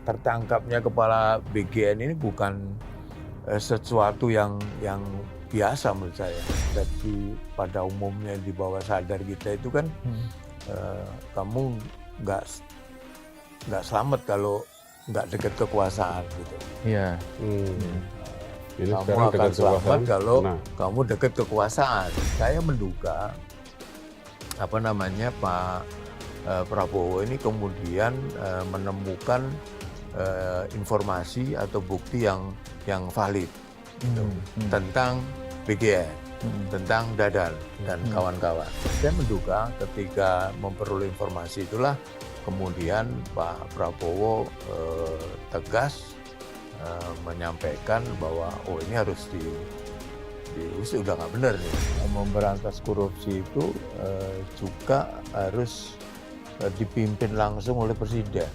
tertangkapnya kepala BGN ini bukan sesuatu yang biasa menurut saya. Tapi pada umumnya di bawah sadar kita itu kan kamu nggak selamat kalau nggak dekat kekuasaan gitu. Iya. Ini Kamu akan selamat kalau Nah, kamu dekat kekuasaan. Saya menduga Pak Prabowo ini kemudian menemukan informasi atau bukti yang valid tentang BGN, tentang Dadan dan kawan-kawan. Saya menduga ketika memperoleh informasi itulah kemudian Pak Prabowo tegas menyampaikan bahwa ini harus diusut, udah nggak benar nih. Memberantas korupsi itu juga harus dipimpin langsung oleh presiden.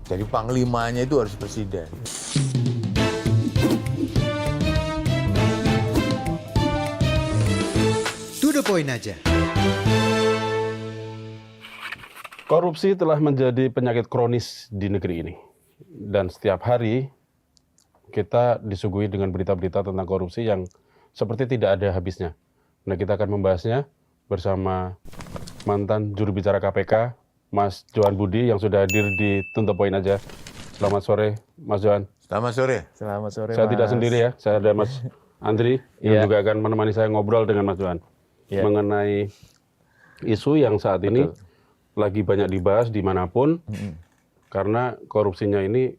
Jadi panglimanya itu harus presiden. To the point aja. korupsi telah menjadi penyakit kronis di negeri ini. Dan setiap hari kita disuguhi dengan berita-berita tentang korupsi yang seperti tidak ada habisnya. Nah, kita akan membahasnya bersama mantan juru bicara KPK, Mas Johan Budi yang sudah hadir di To the Point aja. Selamat sore, Mas Johan. Selamat sore. Selamat sore, Saya Mas. tidak sendiri ya, saya ada Mas Andri yang juga akan menemani saya ngobrol dengan Mas Johan mengenai isu yang saat ini lagi banyak dibahas dimanapun karena korupsinya ini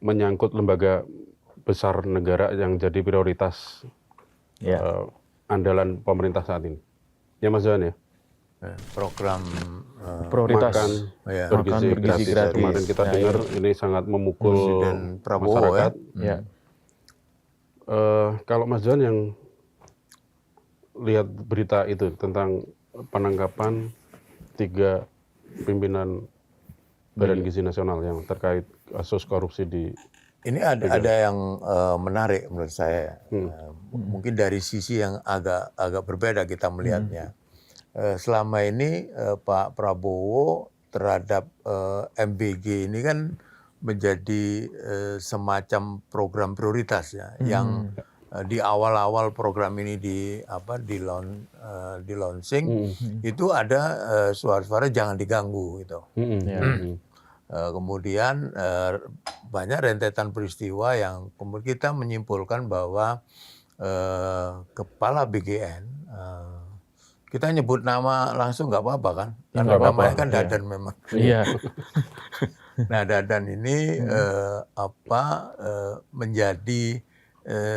menyangkut lembaga besar negara yang jadi prioritas andalan pemerintah saat ini. Ya Mas Johan ya. Program Prioritas Makan bergizi gratis. Kemarin kita dengar ini sangat memukul Presiden Prabowo masyarakat. Ya. Kalau Mas Johan yang lihat berita itu tentang penangkapan 3 pimpinan Badan Gizi Nasional yang terkait kasus korupsi di ini ada yang menarik menurut saya. Mungkin dari sisi yang agak berbeda kita melihatnya. Selama ini Pak Prabowo terhadap MBG ini kan menjadi semacam program prioritas ya, yang di awal-awal program ini di launching itu ada suara-suara jangan diganggu gitu. Kemudian banyak rentetan peristiwa yang kemudian kita menyimpulkan bahwa kepala BGN kita nyebut nama langsung nggak apa-apa kan? Karena namanya kan Dadan memang. Iya. Nah Dadan ini menjadi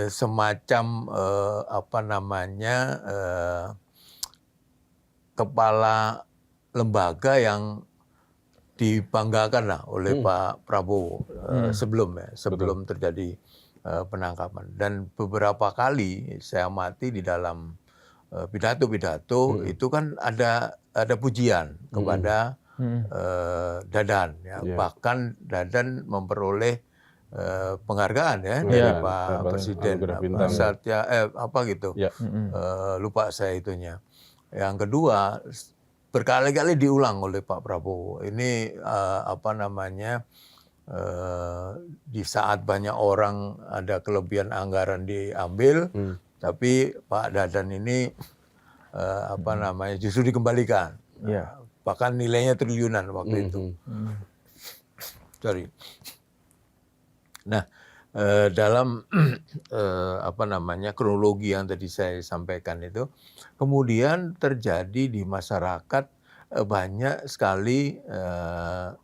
semacam kepala lembaga yang dibanggakan lah oleh Pak Prabowo sebelum terjadi penangkapan. Dan beberapa kali saya amati di dalam pidato-pidato itu kan ada pujian kepada Dadan ya. Bahkan Dadan memperoleh penghargaan ya dari Pak Presiden lupa saya itunya. Yang kedua berkali-kali diulang oleh Pak Prabowo. Ini di saat banyak orang ada kelebihan anggaran diambil, tapi Pak Dadan ini justru dikembalikan. Bahkan nilainya triliunan waktu itu. Sorry. Nah, dalam kronologi yang tadi saya sampaikan itu, kemudian terjadi di masyarakat banyak sekali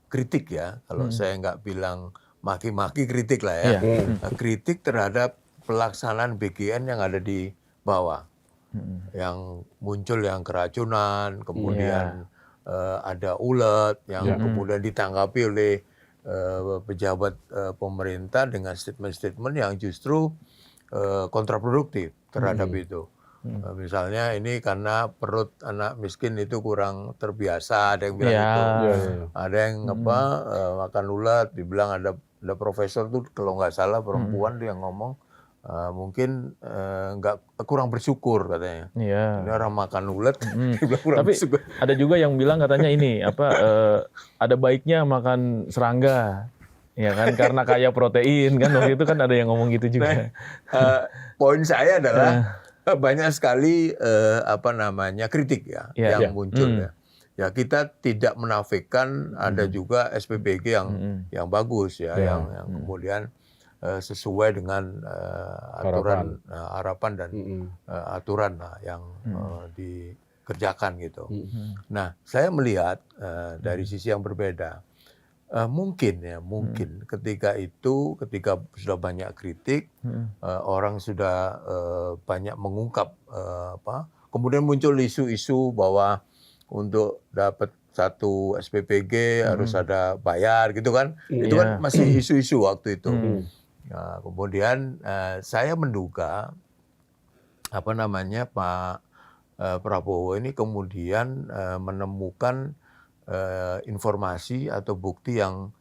kritik ya. Kalau saya nggak bilang maki-maki, kritik lah ya. Kritik terhadap pelaksanaan BGN yang ada di bawah. Yang muncul yang keracunan, kemudian ada ulet yang kemudian ditanggapi oleh pejabat pemerintah dengan statement-statement yang justru kontraproduktif terhadap itu. Misalnya ini karena perut anak miskin itu kurang terbiasa, ada yang bilang gitu. Ada yang makan ulat, dibilang ada profesor tuh kalau nggak salah perempuan tuh yang ngomong mungkin kurang bersyukur katanya. Ini orang makan ulat, tapi ada juga yang bilang katanya ini ada baiknya makan serangga Ya kan karena kaya protein kan waktu itu kan ada yang ngomong gitu juga. Poin saya adalah banyak sekali kritik ya yang muncul ya. Ya kita tidak menafikan ada juga SPBG yang bagus ya, yang kemudian sesuai dengan aturan harapan dan aturan yang dikerjakan gitu. Nah, saya melihat dari sisi yang berbeda. Mungkin ketika sudah banyak kritik, orang sudah banyak mengungkap kemudian muncul isu-isu bahwa untuk dapat satu SPPG harus ada bayar gitu kan. Itu kan masih isu-isu waktu itu. Nah, kemudian saya menduga Pak Prabowo ini kemudian menemukan informasi atau bukti yang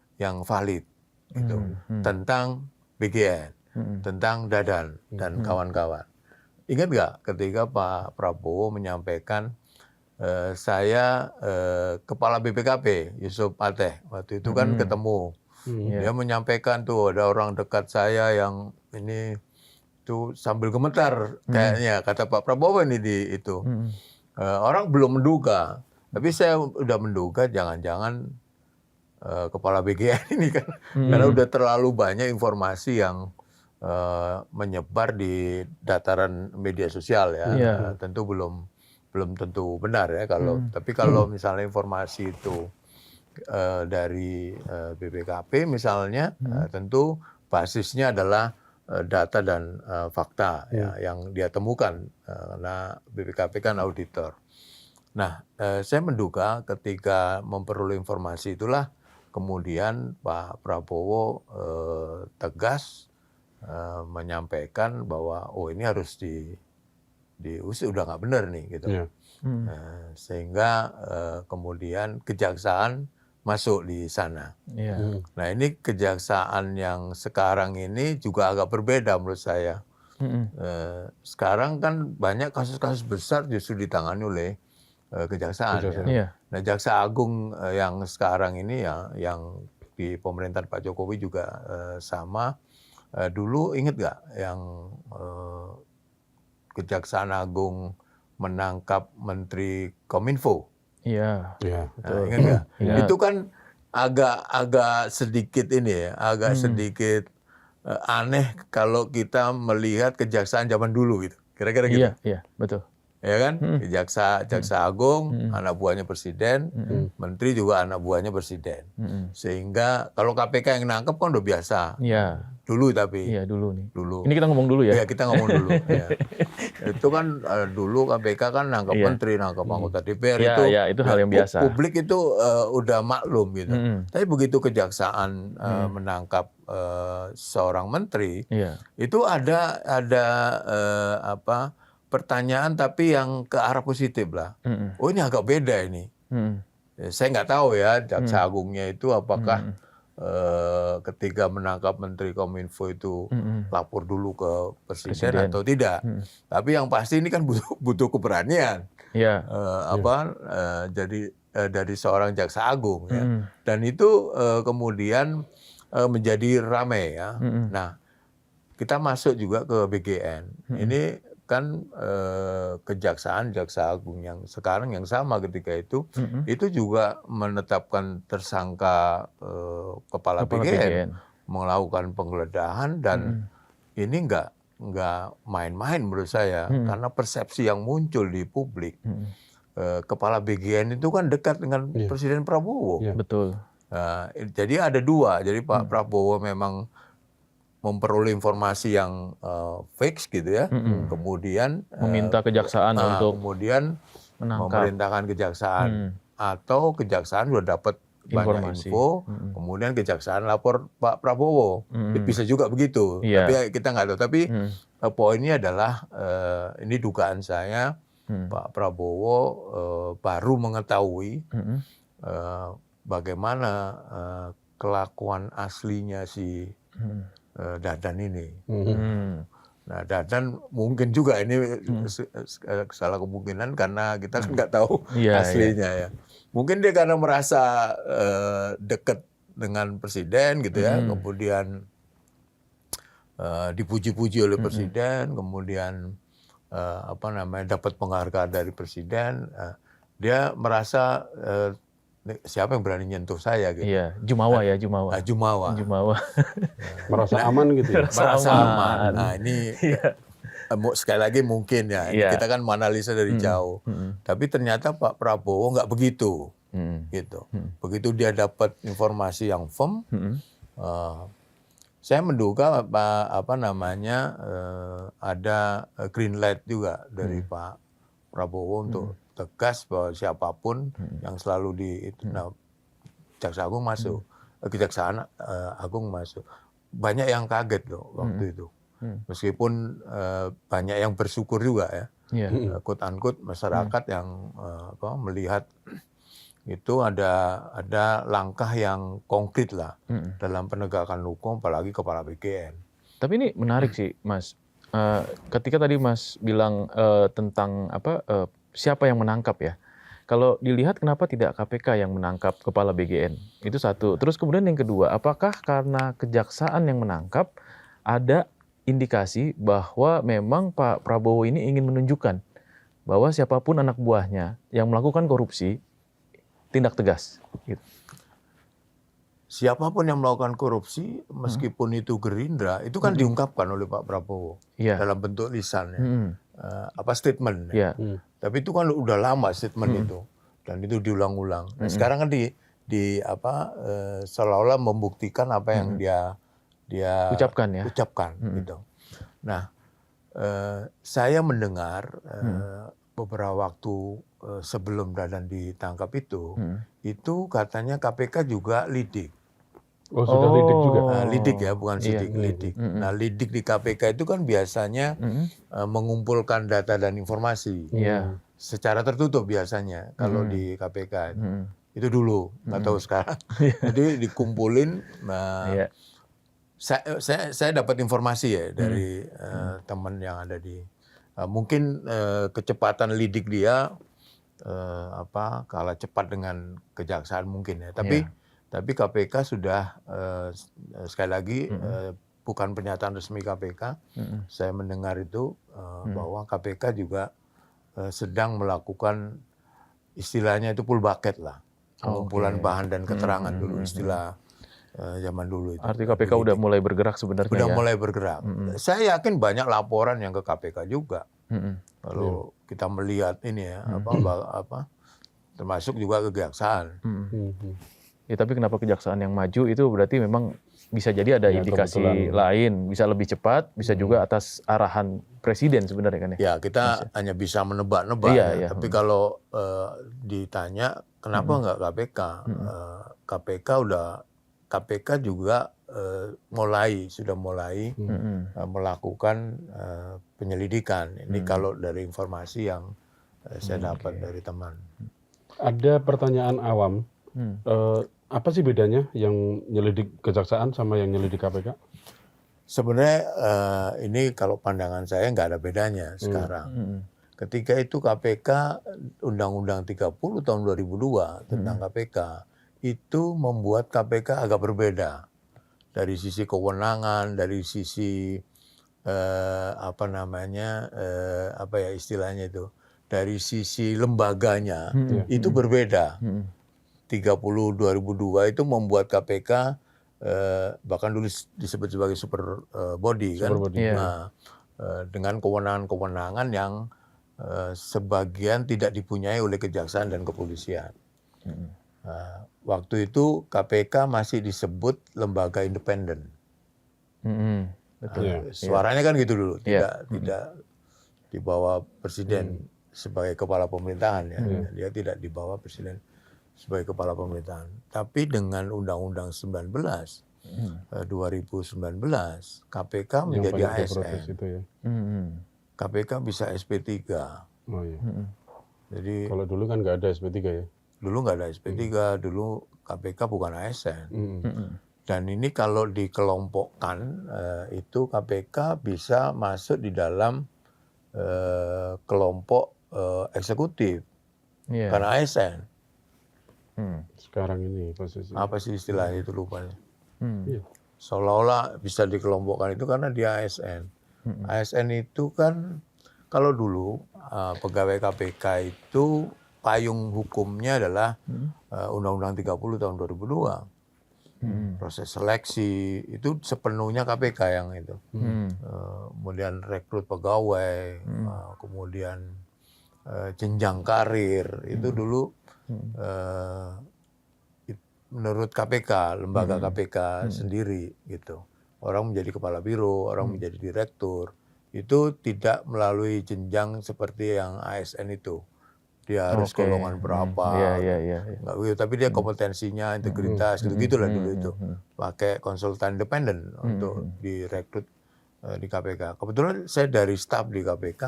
valid gitu tentang BGN, tentang Dadan dan kawan-kawan. Ingat nggak ketika Pak Prabowo menyampaikan saya Kepala BPKP Yusuf Ateh waktu itu kan ketemu, dia menyampaikan tuh ada orang dekat saya yang ini tuh sambil gemetar kayaknya kata Pak Prabowo ini di itu. Orang belum menduga, tapi saya udah menduga jangan-jangan Kepala BGN ini kan karena udah terlalu banyak informasi yang menyebar di dataran media sosial ya. Tentu belum tentu benar ya tapi kalau misalnya informasi itu dari BPKP misalnya tentu basisnya adalah data dan fakta ya, yang dia temukan karena BPKP kan auditor. Nah, saya menduga ketika memperoleh informasi itulah kemudian Pak Prabowo tegas menyampaikan bahwa ini harus diusut, udah nggak benar nih gitu. Sehingga kemudian kejaksaan masuk di sana. Nah ini kejaksaan yang sekarang ini juga agak berbeda menurut saya. Sekarang kan banyak kasus-kasus besar justru ditangani oleh kejaksaan. Ya. Nah Jaksa Agung yang sekarang ini ya, yang di pemerintahan Pak Jokowi juga sama. Dulu ingat nggak yang Kejaksaan Agung menangkap Menteri Kominfo? Iya. Ingat nggak? Itu kan agak sedikit sedikit aneh kalau kita melihat kejaksaan zaman dulu gitu. Kira-kira gitu. Iya, betul. Ya kan? Jaksa Agung, anak buahnya presiden, menteri juga anak buahnya presiden. Sehingga kalau KPK yang nangkep kan udah biasa. Iya. Dulu tapi. Iya, dulu nih. Dulu. Ini kita ngomong dulu ya? Iya, kita ngomong dulu. Ya. Itu kan dulu KPK kan nangkep menteri, nangkep anggota DPR itu hal yang biasa. Publik itu udah maklum gitu. Tapi begitu kejaksaan menangkap seorang menteri, itu ada pertanyaan tapi yang ke arah positif lah. Oh ini agak beda ini. Saya nggak tahu ya Jaksa Agungnya itu apakah ketika menangkap Menteri Kominfo itu lapor dulu ke presiden atau tidak. Tapi yang pasti ini kan butuh keberanian. Jadi dari seorang Jaksa Agung ya. Dan itu kemudian menjadi ramai ya. Nah, kita masuk juga ke BGN. Ini kan kejaksaan Jaksa Agung yang sekarang yang sama ketika itu juga menetapkan tersangka kepala BGN melakukan penggeledahan dan ini nggak main-main menurut saya karena persepsi yang muncul di publik kepala BGN itu kan dekat dengan Presiden Prabowo. Betul. Jadi ada dua. Jadi Pak Prabowo memang memperoleh informasi yang fix gitu ya, kemudian meminta kejaksaan untuk kemudian memerintahkan kejaksaan atau kejaksaan sudah dapat banyak info, kemudian kejaksaan lapor Pak Prabowo, bisa juga begitu, tapi kita nggak tahu. Tapi poinnya adalah ini dugaan saya Pak Prabowo baru mengetahui bagaimana kelakuan aslinya si Dadan ini. Nah Dadan mungkin juga ini salah kemungkinan karena kita kan nggak tahu aslinya ya. Mungkin dia karena merasa dekat dengan presiden gitu ya, kemudian dipuji-puji oleh presiden, kemudian dapat penghargaan dari presiden, dia merasa siapa yang berani nyentuh saya gitu. Iya, jumawa ya, jumawa. Jumawa. Jumawa. Merasa aman gitu ya. Merasa aman. Nah ini Iya. sekali lagi mungkin ya, ini Iya. kita kan menganalisa dari jauh. Tapi ternyata Pak Prabowo nggak begitu, gitu. Begitu dia dapat informasi yang firm, saya menduga ada green light juga dari Pak Prabowo untuk tegas bahwa siapapun yang selalu nah, Jaksa Agung masuk, Kejaksaan Agung masuk. Banyak yang kaget loh waktu itu. Meskipun banyak yang bersyukur juga ya, quote unquote masyarakat yang melihat itu ada langkah yang konkret lah dalam penegakan hukum, apalagi kepala BGN. Tapi ini menarik sih, Mas. Ketika tadi Mas bilang tentang siapa yang menangkap ya. Kalau dilihat kenapa tidak KPK yang menangkap kepala BGN? Itu satu. Terus kemudian yang kedua, apakah karena kejaksaan yang menangkap ada indikasi bahwa memang Pak Prabowo ini ingin menunjukkan bahwa siapapun anak buahnya yang melakukan korupsi, tindak tegas. Gitu. Siapapun yang melakukan korupsi, meskipun itu Gerindra, itu kan diungkapkan oleh Pak Prabowo dalam bentuk lisan, statement. Tapi itu kan udah lama statement itu, dan itu diulang-ulang. Nah, sekarang kan seolah-olah membuktikan apa yang dia ucapkan ya. Gitu. Nah, saya mendengar beberapa waktu sebelum Dadan ditangkap itu katanya KPK juga lidik. Oh, sudah lidik juga. Lidik ya, bukan sidik, lidik. Nah, lidik di KPK itu kan biasanya mengumpulkan data dan informasi secara tertutup biasanya kalau di KPK. Itu dulu, nggak tahu sekarang. Jadi dikumpulin. Saya dapat informasi ya dari teman yang ada di mungkin kecepatan lidik dia kalah cepat dengan kejaksaan mungkin ya. Tapi KPK sudah sekali lagi bukan pernyataan resmi KPK. Saya mendengar itu bahwa KPK juga sedang melakukan istilahnya itu full bucket lah, pengumpulan bahan dan keterangan dulu istilah zaman dulu itu. Artinya KPK udah mulai bergerak sebenarnya. Udah mulai bergerak. Saya yakin banyak laporan yang ke KPK juga. Kalau kita melihat ini ya termasuk juga kejaksaan. Ya, tapi kenapa kejaksaan yang maju itu berarti memang bisa jadi ada indikasi lain, bisa lebih cepat, bisa juga atas arahan presiden sebenarnya kan ya. Ya, kita hanya bisa menebak-nebak ya. Tapi kalau ditanya kenapa nggak KPK? KPK juga sudah mulai melakukan penyelidikan. Ini kalau dari informasi yang saya dapat dari teman. Ada pertanyaan awam. Apa sih bedanya yang nyelidik kejaksaan sama yang nyelidik KPK? Sebenarnya ini kalau pandangan saya nggak ada bedanya sekarang. Ketika itu KPK, Undang-Undang 30 tahun 2002 tentang KPK, itu membuat KPK agak berbeda. Dari sisi kewenangan, dari sisi istilahnya itu, dari sisi lembaganya, itu berbeda. 30 2002 itu membuat KPK bahkan dulu disebut sebagai super body kan. Nah, dengan kewenangan-kewenangan yang sebagian tidak dipunyai oleh kejaksaan dan kepolisian. Waktu itu KPK masih disebut lembaga independen. Betul. Suaranya kan gitu dulu, tidak di bawah presiden sebagai kepala pemerintahan ya. Dia tidak di bawah presiden sebagai kepala pemerintahan. Tapi dengan Undang-Undang 2019 KPK menjadi ASN. Itu ya. KPK bisa SP3. Oh, iya. Jadi kalau dulu kan nggak ada SP3 ya. Dulu nggak ada SP3, dulu KPK bukan ASN. Dan ini kalau dikelompokkan itu KPK bisa masuk di dalam kelompok eksekutif karena ASN. sekarang ini posisinya. Apa sih istilahnya itu lupanya. Iya. Seolah-olah bisa dikelompokkan itu karena dia ASN. ASN itu kan kalau dulu pegawai KPK itu payung hukumnya adalah Undang-Undang 30 tahun 2002. Proses seleksi itu sepenuhnya KPK yang itu. Kemudian rekrut pegawai, kemudian jenjang karir itu dulu menurut KPK, lembaga KPK sendiri gitu. Orang menjadi kepala biro, orang menjadi direktur, itu tidak melalui jenjang seperti yang ASN itu. Dia harus golongan berapa, nggak begitu. Tapi dia kompetensinya, integritas, gitu-gitulah dulu itu. Pakai konsultan independen untuk direkrut di KPK. Kebetulan saya dari staf di KPK,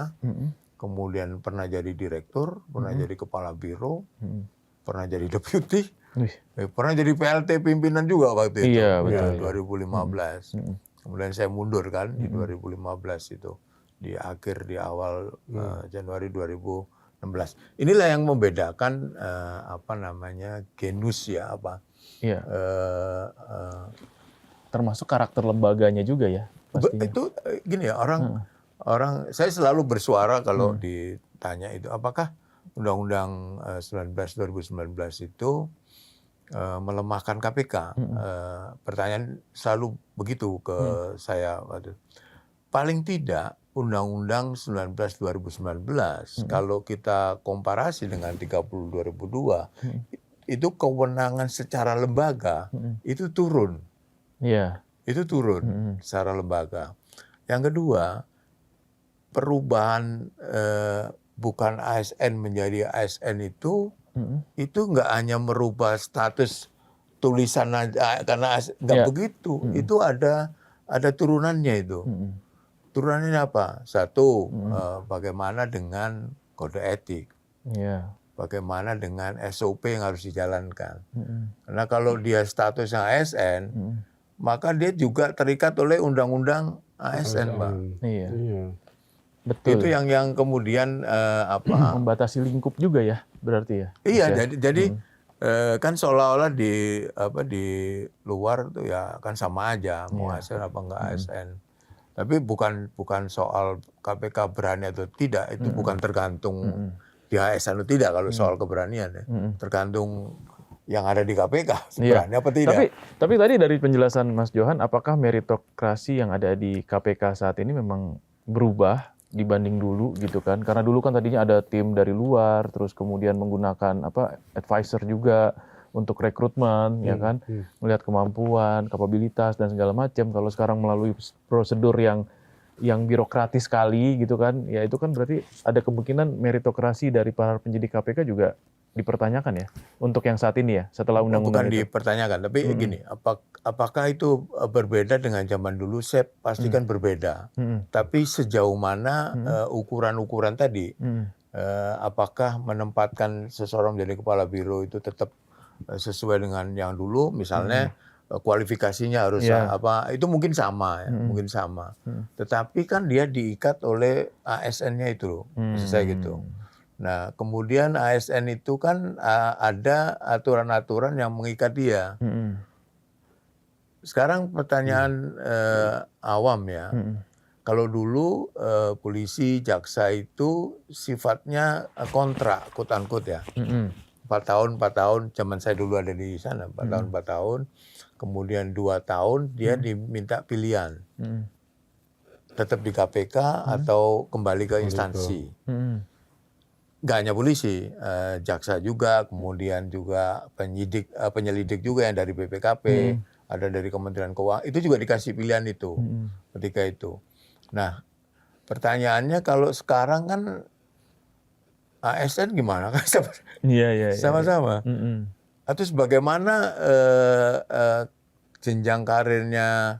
kemudian pernah jadi direktur, pernah jadi kepala biro, pernah jadi deputi, pernah jadi PLT pimpinan juga waktu itu, Iya, betul. 2015. Kemudian saya mundur kan di 2015 itu, di awal Januari 2016. Inilah yang membedakan genus ya termasuk karakter lembaganya juga ya pastinya. Itu gini ya, orang saya selalu bersuara kalau ditanya itu apakah Undang-Undang 2019 itu melemahkan KPK. Pertanyaan selalu begitu ke saya waktu. Paling tidak Undang-Undang 19 2019 kalau kita komparasi dengan 30 2002 itu kewenangan secara lembaga itu turun. Iya. Itu turun secara lembaga. Yang kedua, perubahan bukan ASN menjadi ASN itu nggak hanya merubah status tulisan aja, karena nggak begitu. Itu ada turunannya itu. Turunannya apa? Satu, bagaimana dengan kode etik. Bagaimana dengan SOP yang harus dijalankan. Karena kalau dia statusnya ASN, maka dia juga terikat oleh undang-undang ASN, Pak. Iya. Betul. Itu yang kemudian membatasi lingkup juga ya, berarti ya. Iya, jadi kan seolah-olah di luar tuh ya kan sama aja mau ASN apa enggak ASN. Tapi bukan soal KPK berani atau tidak, itu bukan tergantung di ASN atau tidak kalau soal keberanian ya. Tergantung yang ada di KPK berani apa tidak. Tapi tadi dari penjelasan Mas Johan, apakah meritokrasi yang ada di KPK saat ini memang berubah dibanding dulu gitu kan? Karena dulu kan tadinya ada tim dari luar, terus kemudian menggunakan advisor juga untuk rekrutmen, ya kan, melihat kemampuan, kapabilitas dan segala macam. Kalau sekarang melalui prosedur yang birokratis sekali gitu kan, ya itu kan berarti ada kemungkinan meritokrasi dari para penyidik KPK juga dipertanyakan ya untuk yang saat ini ya, setelah undang-undang itu. Bukan dipertanyakan, tapi gini, apakah itu berbeda dengan zaman dulu? Saya pastikan berbeda. Tapi sejauh mana ukuran-ukuran tadi, apakah menempatkan seseorang menjadi kepala biro itu tetap sesuai dengan yang dulu, misalnya kualifikasinya harus itu mungkin sama ya, mungkin sama. Tetapi kan dia diikat oleh ASN-nya itu loh, maksud saya gitu. Nah, kemudian ASN itu kan ada aturan-aturan yang mengikat dia. Sekarang pertanyaan awam ya, kalau dulu polisi, jaksa itu sifatnya kontrak, quote-unquote ya. 4 tahun, zaman saya dulu ada di sana, 4 tahun, kemudian 2 tahun dia diminta pilihan. Tetap di KPK atau kembali ke instansi. Nggak hanya polisi, jaksa juga, kemudian juga penyelidik juga yang dari BPKP, ada dari Kementerian Keuangan, itu juga dikasih pilihan itu ketika itu. Nah, pertanyaannya kalau sekarang kan ASN gimana kan sama-sama. Atau bagaimana jenjang karirnya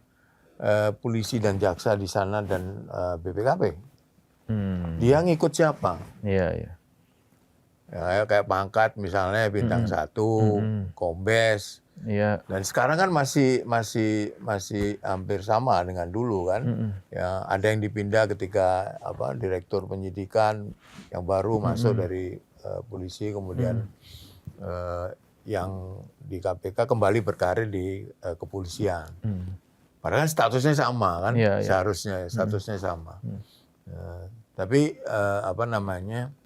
polisi dan jaksa di sana dan BPKP? Dia ngikut siapa? Iya. Ya, kayak pangkat misalnya bintang 1, kombes. Iya. Dan sekarang kan masih hampir sama dengan dulu kan. Ya, ada yang dipindah ketika direktur penyidikan yang baru masuk dari polisi, kemudian yang di KPK kembali berkarir di kepolisian. Padahal kan statusnya sama kan, Iya, iya. seharusnya statusnya sama. Tapi apa namanya?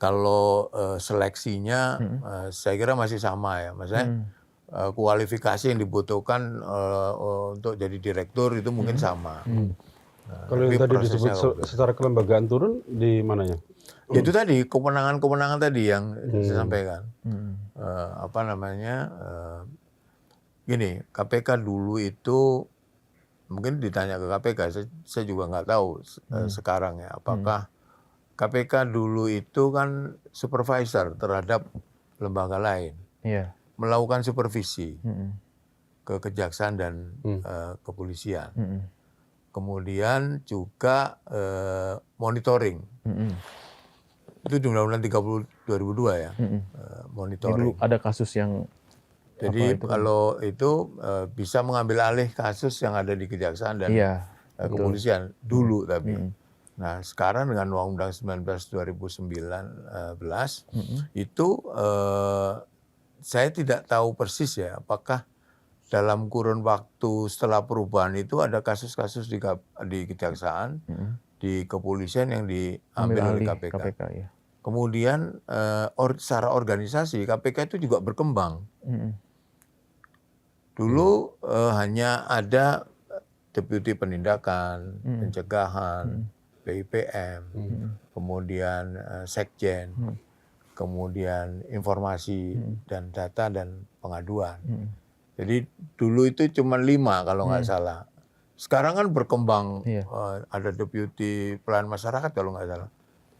Kalau seleksinya saya kira masih sama ya, maksudnya kualifikasi yang dibutuhkan untuk jadi direktur itu mungkin sama. Kalau yang tapi tadi prosesnya disebut nggak berbeda. secara kelembagaan turun di mananya? Ya itu tadi kewenangan-kewenangan tadi yang saya sampaikan. Apa namanya? Gini, KPK dulu itu mungkin ditanya ke KPK, saya juga nggak tahu sekarang ya, apakah KPK dulu itu kan supervisor terhadap lembaga lain, Iya. melakukan supervisi ke kejaksaan dan kepolisian. Kemudian juga monitoring. Itu di Undang-Undang 30 2002 ya, Jadi monitoring. dulu ada kasus yang Jadi itu kan? kalau itu bisa mengambil alih kasus yang ada di kejaksaan dan Iya. kepolisian dulu tapi. Nah sekarang dengan Undang-Undang 19 2019 itu saya tidak tahu persis ya apakah dalam kurun waktu setelah perubahan itu ada kasus-kasus di kejaksaan, di kepolisian yang diambil oleh KPK. ya. Kemudian secara organisasi KPK itu juga berkembang. Dulu hanya ada Deputi Penindakan, Pencegahan, PIPM, kemudian Sekjen, kemudian Informasi dan Data dan Pengaduan. Jadi dulu itu cuma 5 kalau nggak salah. Sekarang kan berkembang, ada Deputi Pelayanan Masyarakat kalau nggak salah.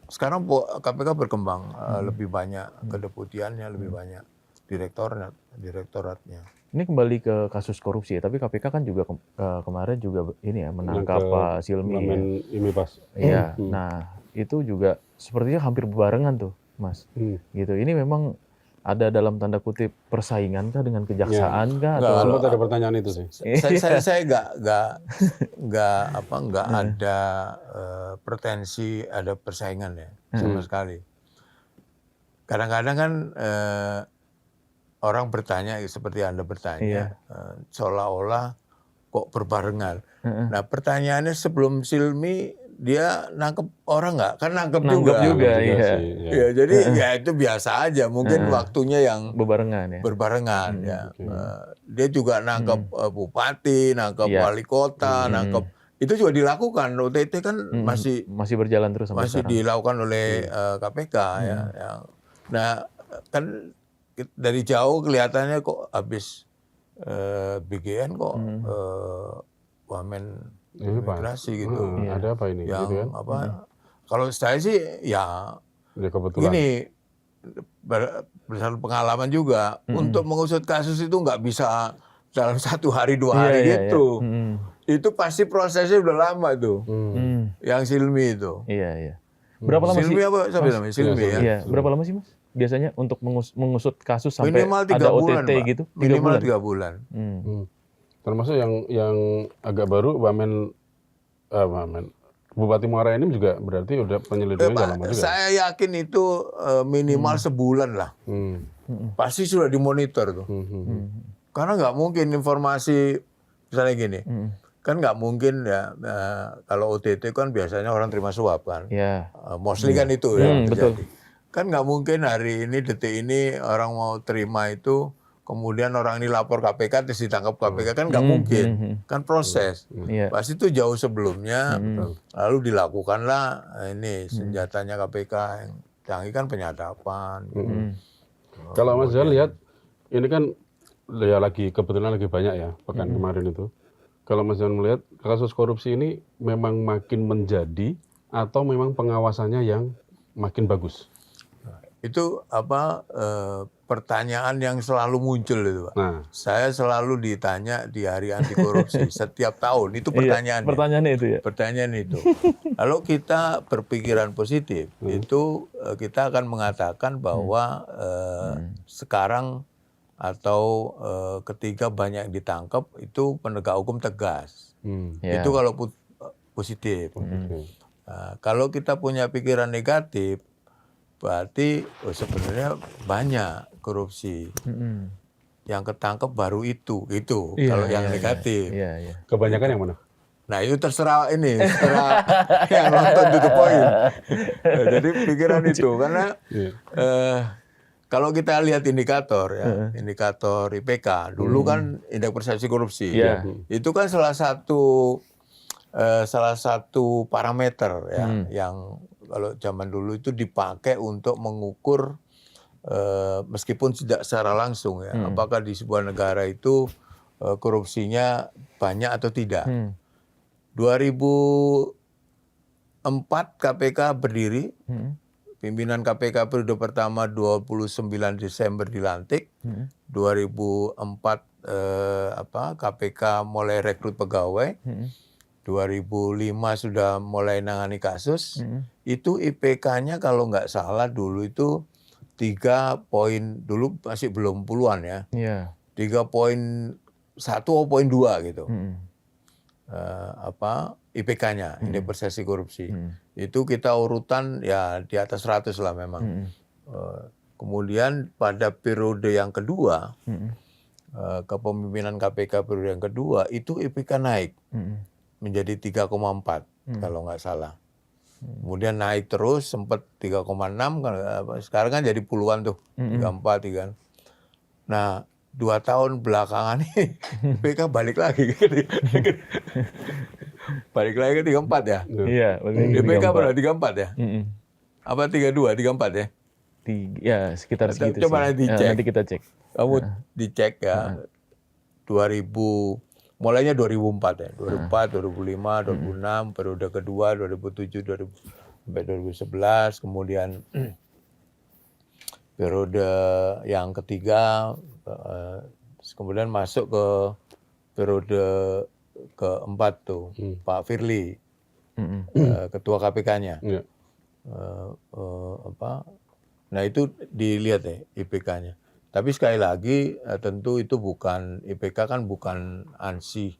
Sekarang KPK berkembang, lebih banyak kedeputiannya, lebih banyak direktoratnya. Ini kembali ke kasus korupsi ya, tapi KPK kan juga kemarin juga ini ya menangkap Pak Silmi. Ini pas. Iya. Nah, itu juga sepertinya hampir berbarengan tuh, Mas. Gitu. Ini memang ada dalam tanda kutip persaingan kah dengan kejaksaan kah? Nggak, Atau Sempat ada pertanyaan itu sih. Saya nggak ada pretensi ada persaingan ya sama sekali. Kadang-kadang kan orang bertanya seperti Anda bertanya, seolah-olah kok berbarengan. Nah pertanyaannya sebelum Silmi dia nangkep orang nggak? Kan nangkep juga. iya. Ya, jadi ya itu biasa aja. Mungkin waktunya yang Berbarengan ya. berbarengan ya. Dia juga nangkep bupati, nangkep wali kota, nangkep itu juga dilakukan. OTT kan masih berjalan terus sampai masih sekarang. dilakukan oleh KPK ya. Nah kan dari jauh kelihatannya kok habis BGN kok wamen imigrasi gitu. Ada apa ini? Yang Gitu kan? apa? Kalau saya sih ya kebetulan. ini berdasarkan pengalaman juga untuk mengusut kasus itu nggak bisa dalam 1 hari 2 hari gitu. Itu pasti prosesnya udah lama tuh. Yang Silmi itu. Iya. Berapa lama Silmi sih? apa sampai namanya? Silmi ya. Iya. Berapa lama sih, Mas? Biasanya untuk mengusut kasus sampai Minimal 3 ada bulan, OTT Pak. gitu? 3 Minimal bulan. 3 bulan. Termasuk yang agak baru Bupati Muara Enim juga berarti udah penyelidikannya udah lama juga. Saya yakin itu minimal sebulan lah. Pasti sudah dimonitor tuh. Karena nggak mungkin informasi misalnya gini. Kan nggak mungkin ya kalau OTT kan biasanya orang terima suap kan. Iya. Mostly kan itu ya betul. terjadi. Kan nggak mungkin hari ini detik ini orang mau terima itu kemudian orang ini lapor KPK terus ditangkap KPK kan nggak mungkin. Kan proses. Pasti itu jauh sebelumnya lalu dilakukanlah ini senjatanya KPK yang canggih kan penyadapan. Kalau Mas Zal lihat ini kan ya kebetulan lagi banyak ya pekan kemarin itu. Kalau Mas Zal melihat kasus korupsi ini memang makin menjadi atau memang pengawasannya yang makin bagus? Itu pertanyaan yang selalu muncul itu, Pak. Nah. Saya selalu ditanya di hari anti korupsi setiap tahun. Itu pertanyaannya. Pertanyaannya itu ya. Pertanyaan itu. Kalau kita berpikiran positif, itu kita akan mengatakan bahwa sekarang atau ketika banyak yang ditangkap itu penegak hukum tegas. Itu kalau positif. Kalau kita punya pikiran negatif, berarti sebenarnya banyak korupsi. Mm-mm. Yang ketangkep baru itu gitu. Iya, Kalau yang iya, negatif. Iya, iya. Kebanyakan yang mana? Nah itu terserah yang nonton to the point. Jadi pikiran itu karena kalau kita lihat indikator ya, indikator IPK dulu kan indeks persepsi korupsi, Iya. itu kan salah satu parameter ya yang kalau zaman dulu itu dipakai untuk mengukur meskipun tidak secara langsung ya, apakah di sebuah negara itu korupsinya banyak atau tidak. 2004 KPK berdiri, pimpinan KPK periode pertama 29 Desember dilantik, 2004 KPK mulai rekrut pegawai, 2005 sudah mulai nangani kasus, itu IPK-nya kalau nggak salah dulu itu 3 poin, dulu masih belum puluhan ya, Iya. 3,1 atau 0,2 gitu. IPK-nya, indeks persepsi korupsi. Itu kita urutan ya di atas 100 lah memang. Kemudian pada periode yang kedua, kepemimpinan KPK periode yang kedua, itu IPK naik menjadi 3,4 kalau nggak salah. Kemudian naik terus, sempat 3,6, sekarang kan jadi puluhan tuh, 3,4 kan. Nah, 2 tahun belakangan ini IPK balik lagi. Balik lagi ke 34 ya? Iya. IPK berapa? 34 ya? Apa 32, 34 ya? Ya, sekitar segitu Coba sih. nanti cek. Nanti kita cek. Kamu dicek ya. 2000, mulainya 2004 ya. 2004, 2005, 2006, periode kedua 2007, sampai 2011, kemudian periode yang ketiga, kemudian masuk ke periode keempat tuh, Pak Firly, ketua KPK-nya. Nah itu dilihat ya IPK-nya. Tapi sekali lagi tentu itu bukan, IPK kan bukan ansih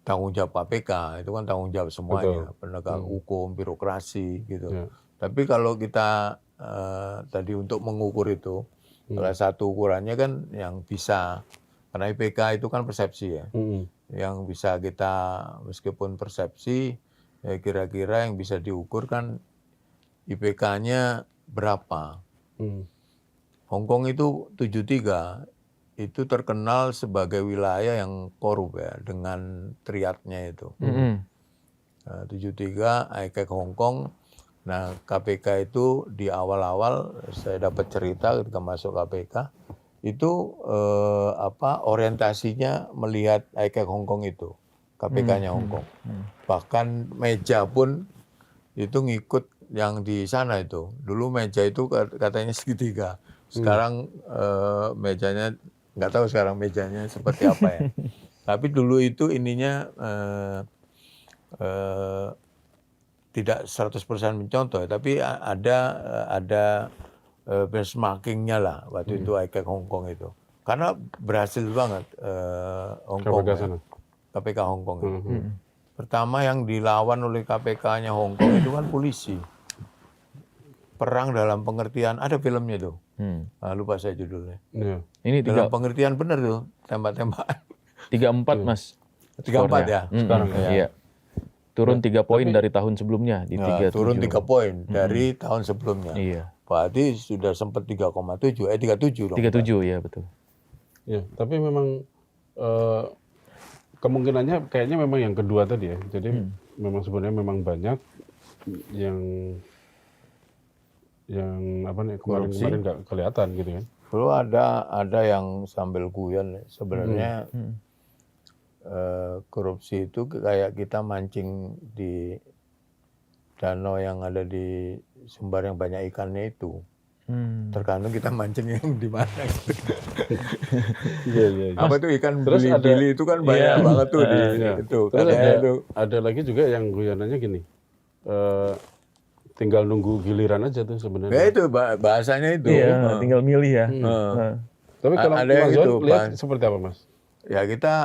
tanggung jawab KPK, itu kan tanggung jawab semuanya, penegak hukum, birokrasi gitu. Tapi kalau kita tadi untuk mengukur itu, salah satu ukurannya kan yang bisa, karena IPK itu kan persepsi ya, yang bisa kita, meskipun persepsi, ya kira-kira yang bisa diukur kan IPK-nya berapa. Hong Kong itu 73, itu terkenal sebagai wilayah yang korup ya, dengan triadnya itu. 73, ICAC Hong Kong. Nah KPK itu di awal-awal, saya dapat cerita ketika masuk KPK, itu orientasinya melihat ICAC Hong Kong itu, KPK-nya Hong Kong. Bahkan meja pun itu ngikut yang di sana itu. Dulu meja itu katanya segitiga. Sekarang mejanya, nggak tahu sekarang mejanya seperti apa ya. Tapi dulu itu ininya tidak 100% mencontoh, tapi ada benchmarkingnya lah waktu itu ICAC Hong Kong itu. Karena berhasil banget Hong Kong, KPK Hong Kong itu. Pertama yang dilawan oleh KPK-nya Hong Kong itu kan polisi. Perang dalam pengertian, ada filmnya tuh. Lupa saya judulnya. Ini dalam pengertian benar tuh, tembak-tembakan. 34 Mas. 34 ya? Sekarang ya. Iya. Turun 3 poin dari tahun sebelumnya di 37. Turun 3 poin dari tahun sebelumnya. Iya. Berarti sudah sempat 3,7, 37 dong. 37 ya betul. Ya, tapi memang kemungkinannya kayaknya memang yang kedua tadi ya. Jadi memang sebenarnya memang banyak yang apa nih kemarin nggak kelihatan gitu kan. Dulu ada yang sambil guyon sebenarnya. Korupsi itu kayak kita mancing di danau yang ada di Sumbar yang banyak ikannya itu. Tergantung kita mancing yang di mana. Iya. Apa tuh ikan bili-bili itu kan banyak banget tuh di itu. Terus ada lagi juga yang guyonannya gini. Tinggal nunggu giliran aja tuh sebenarnya. Ya itu bahasanya itu. Iya, tinggal milih ya. Tapi kalau ada yang Mas Zon itu, lihat seperti apa Mas? Ya kita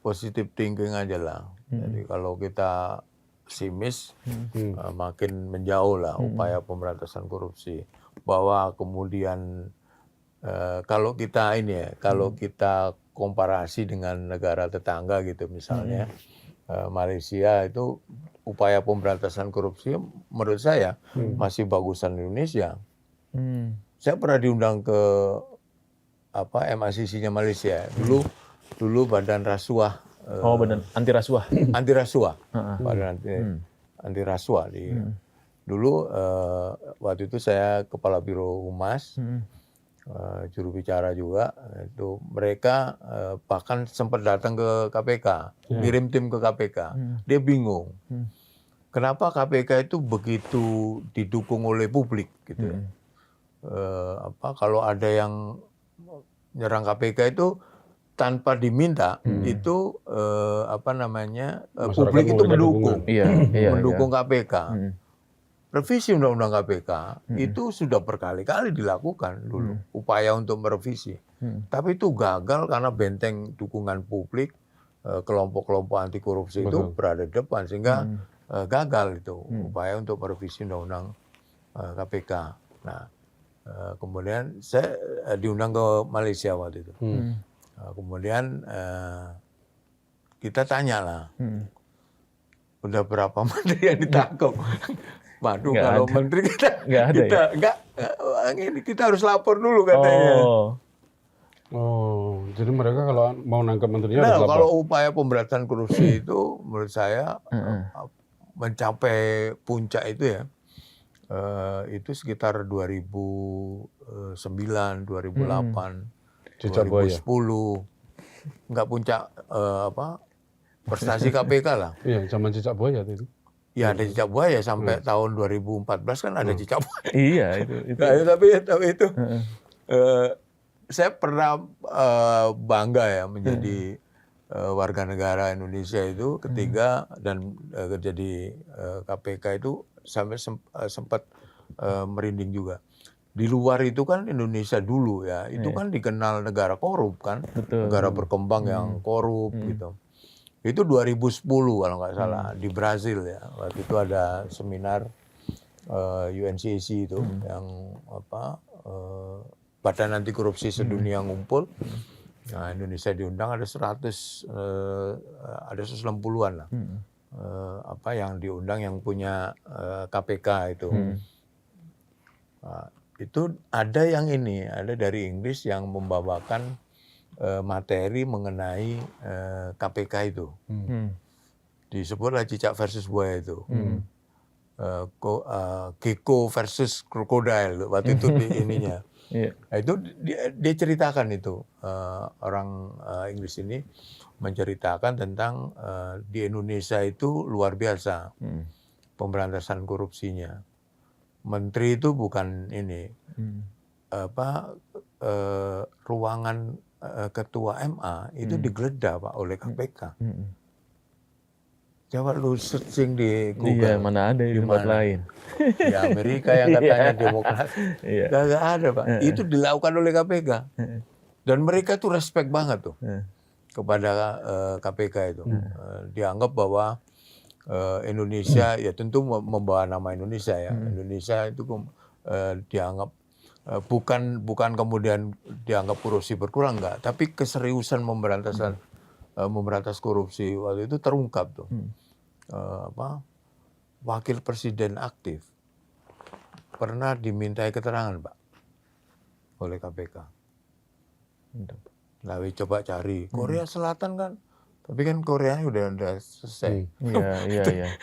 positive thinking aja lah. Jadi kalau kita pesimis, makin menjauh lah upaya pemberantasan korupsi. Bahwa kemudian kalau kita ini ya, kalau kita komparasi dengan negara tetangga gitu misalnya, Malaysia itu upaya pemberantasan korupsi menurut saya masih bagusan Indonesia. Saya pernah diundang ke MACC-nya Malaysia. Dulu Badan Rasuah. Badan anti rasuah. Anti rasuah. Badan anti rasuah dulu waktu itu saya kepala biro humas, juru bicara juga. Itu mereka bahkan sempat datang ke KPK, kirim tim ke KPK. Dia bingung. Kenapa KPK itu begitu didukung oleh publik gitu ya. Kalau ada yang nyerang KPK itu tanpa diminta itu publik itu mendukung, mendukung KPK. Revisi Undang-Undang KPK itu sudah berkali-kali dilakukan dulu upaya untuk merevisi, tapi itu gagal karena benteng dukungan publik, kelompok-kelompok anti korupsi itu berada di depan sehingga gagal itu upaya untuk merevisi Undang-Undang KPK. Nah, kemudian saya diundang ke Malaysia waktu itu. Kemudian kita tanya lah, udah berapa menteri yang ditangkap? Waduh, kalau menteri kita harus lapor dulu katanya. Jadi mereka kalau mau nangkap menterinya harus lapor. Kalau upaya pemberantasan korupsi itu menurut saya mencapai puncak itu ya, itu sekitar 2009, 2008, 2010. Enggak puncak prestasi KPK lah. Iya, zaman cicak buaya itu. Ya ada cicak buaya sampai tahun 2014 kan ada cicak buaya. Iya itu. Nah, tapi itu saya pernah bangga ya menjadi warga negara Indonesia itu ketika dan kerja di KPK itu sampai sempat merinding juga. Di luar itu kan Indonesia dulu ya, itu kan dikenal negara korup kan, negara berkembang yang korup gitu. Itu 2010 kalau nggak salah di Brazil ya, waktu itu ada seminar UNCC itu yang Badan Anti Korupsi Sedunia ngumpul. Nah, Indonesia diundang ada 160-an lah. Yang diundang yang punya KPK itu. Itu ada yang ada dari Inggris yang membawakan materi mengenai KPK itu. Disebutlah cicak versus buaya itu. Gecko versus krokodil waktu itu di ininya. Nah, itu dia ceritakan itu, orang Inggris ini menceritakan tentang di Indonesia itu luar biasa pemberantasan korupsinya. Menteri itu bukan ruangan ketua MA itu digeledah Pak oleh KPK. Coba lu searching di Google. Iya, mana ada di tempat lain. Di Amerika yang katanya demokrat. Gak ada Pak. Itu dilakukan oleh KPK. Dan mereka tuh respect banget tuh kepada KPK itu. Dianggap bahwa Indonesia ya tentu membawa nama Indonesia ya. Indonesia itu dianggap bukan kemudian dianggap korupsi berkurang enggak, tapi keseriusan memberantas korupsi waktu itu terungkap tuh. Wakil presiden aktif pernah dimintai keterangan Pak oleh KPK. Nah, coba cari Korea Selatan kan, tapi kan Korea udah selesai. Iya.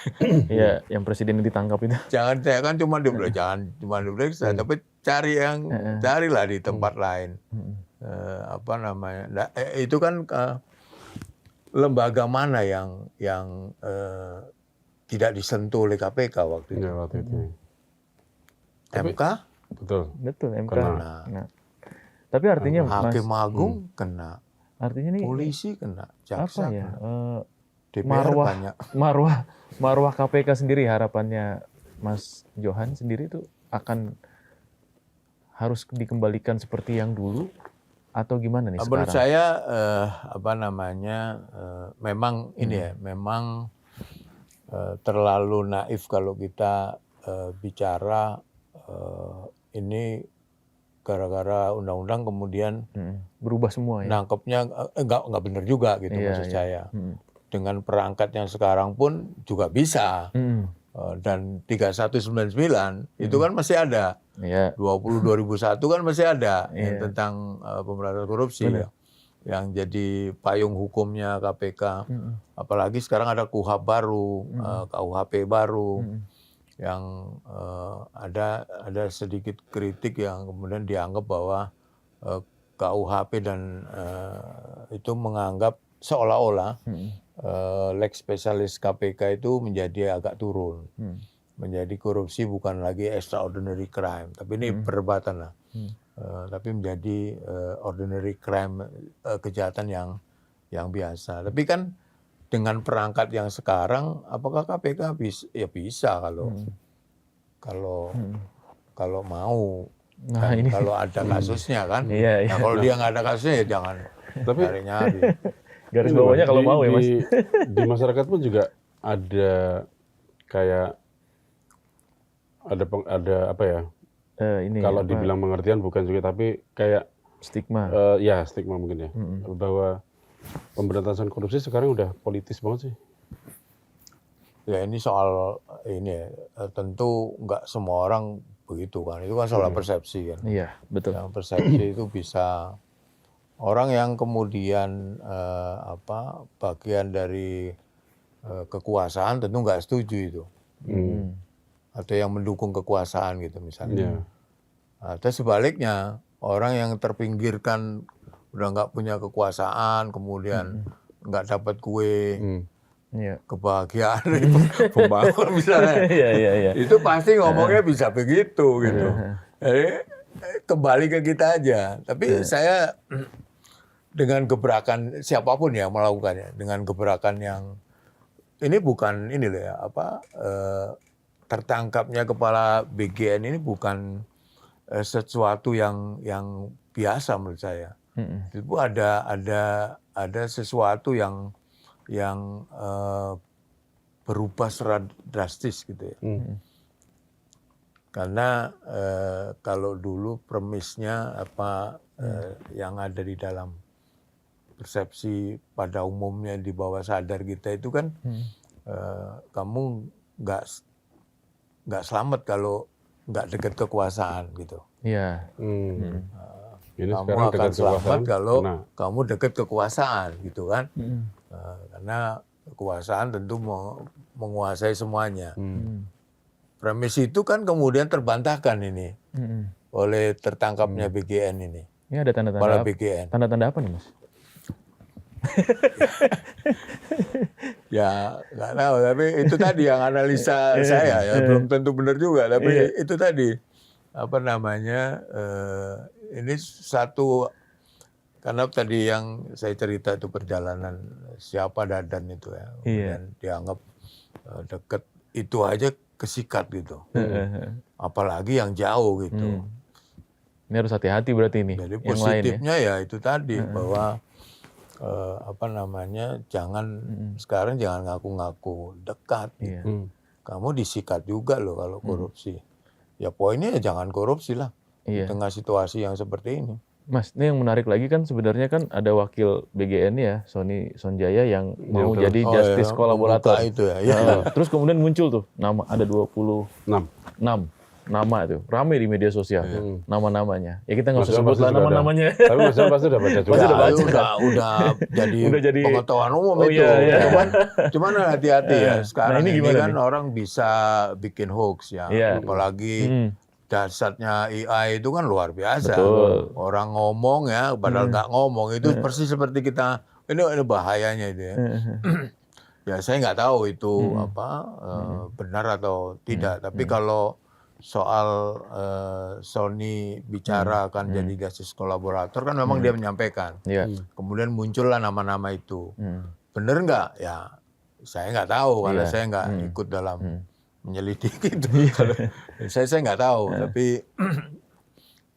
Iya, yang presiden ditangkap itu. Jangan saya kan cuma diperiksa, tapi carilah di tempat lain. Itu kan lembaga mana yang tidak disentuh oleh KPK waktu itu? Ya, waktu itu. MK? Betul MK. Kena. Tapi artinya Hakim Agung kena. Artinya nih polisi kena, jaksa kena. DPR banyak. Marwah KPK sendiri harapannya Mas Johan sendiri itu akan harus dikembalikan seperti yang dulu atau gimana nih sekarang? Menurut saya memang memang terlalu naif kalau kita bicara ini gara-gara undang-undang kemudian Berubah semua ya. nangkepnya nggak benar juga gitu Iya, maksud iya. saya. Dengan perangkat yang sekarang pun juga bisa. Dan 3199 itu kan masih ada. Iya. 20 2001 kan masih ada yang Iya. tentang pemberantasan korupsi ya. Yang jadi payung hukumnya KPK. Apalagi sekarang ada KUHP baru, KUHP baru. Yang ada sedikit kritik yang kemudian dianggap bahwa KUHP dan itu menganggap seolah-olah lex specialis KPK itu menjadi agak turun, menjadi korupsi bukan lagi extraordinary crime, tapi ini perdebatan lah, tapi menjadi ordinary crime, kejahatan yang biasa. Tapi kan dengan perangkat yang sekarang, apakah KPK bisa? Ya bisa kalau mau. Nah, ini. Kalau ada kasusnya kan. Iya, iya. Nah, kalau dia nggak ada kasusnya ya jangan nyari-nyari. Garis Ini, bawahnya Mas, kalau mau ya Mas. Di masyarakat pun juga ada kayak ada apa ya? Ini Kalau apa, dibilang pengertian bukan juga, tapi kayak stigma. ya stigma mungkin ya, bahwa pemberantasan korupsi sekarang udah politis banget sih. Ya ini soal ini tentu nggak semua orang begitu kan. Itu kan soal persepsi kan. Iya, betul. Yang persepsi itu bisa orang yang kemudian bagian dari kekuasaan tentu nggak setuju itu. Atau yang mendukung kekuasaan gitu misalnya. Atau sebaliknya orang yang terpinggirkan udah nggak punya kekuasaan kemudian nggak dapat kue. Kebahagiaan dari pembangun misalnya. Iya. Itu pasti ngomongnya bisa begitu gitu. Jadi kembali ke kita aja. Tapi saya dengan gebrakan siapapun ya melakukannya, dengan gebrakan yang ini bukan ini loh ya, tertangkapnya kepala BGN ini bukan sesuatu yang biasa menurut saya. Itu ada sesuatu yang berubah secara drastis gitu ya. Karena kalau dulu premisnya yang ada di dalam persepsi pada umumnya di bawah sadar kita itu kan kamu nggak selamat kalau nggak dekat kekuasaan gitu. Iya. Kamu akan selamat kalau kamu dekat kekuasaan gitu kan. Karena kekuasaan tentu menguasai semuanya. Premis itu kan kemudian terbantahkan ini oleh tertangkapnya BGN ini. Ini ada tanda-tanda BGN. Tanda-tanda apa nih Mas? Ya nggak tahu, tapi itu tadi yang analisa saya ya belum tentu benar juga, tapi itu tadi ini satu. Karena tadi yang saya cerita itu perjalanan siapa Dadan itu ya, kemudian dianggap deket, itu aja kesikat gitu. Apalagi yang jauh gitu. Ini harus hati-hati berarti ini. Jadi yang positifnya lain, ya itu tadi bahwa sekarang jangan ngaku-ngaku dekat. Gitu. Kamu disikat juga loh kalau korupsi. Ya poinnya ya jangan korupsi lah di tengah situasi yang seperti ini. Mas, ini yang menarik lagi kan sebenarnya kan ada wakil BGN ya, Sony Sonjaya yang mau jadi justice kolaborator. Itu ya. Terus kemudian muncul tuh nama, ada 26 nama itu, rame di media sosial nama-namanya. Ya kita nggak usah sebut lah nama-namanya. Tapi Mas Jan pasti udah baca juga. Udah jadi pengetahuan umum itu. Cuman hati-hati ya. Sekarang ini kan orang bisa bikin hoax ya. Apalagi dasarnya AI itu kan luar biasa. Betul. Orang ngomong ya, padahal nggak ngomong. Itu persis seperti kita, ini bahayanya itu ya. Ya saya nggak tahu itu benar atau tidak. Tapi kalau soal Sony bicara akan jadi justice kolaborator kan memang dia menyampaikan. Kemudian muncullah nama-nama itu. Benar nggak? Ya saya nggak tahu karena saya nggak ikut dalam menyelidiki itu. Saya nggak tahu, tapi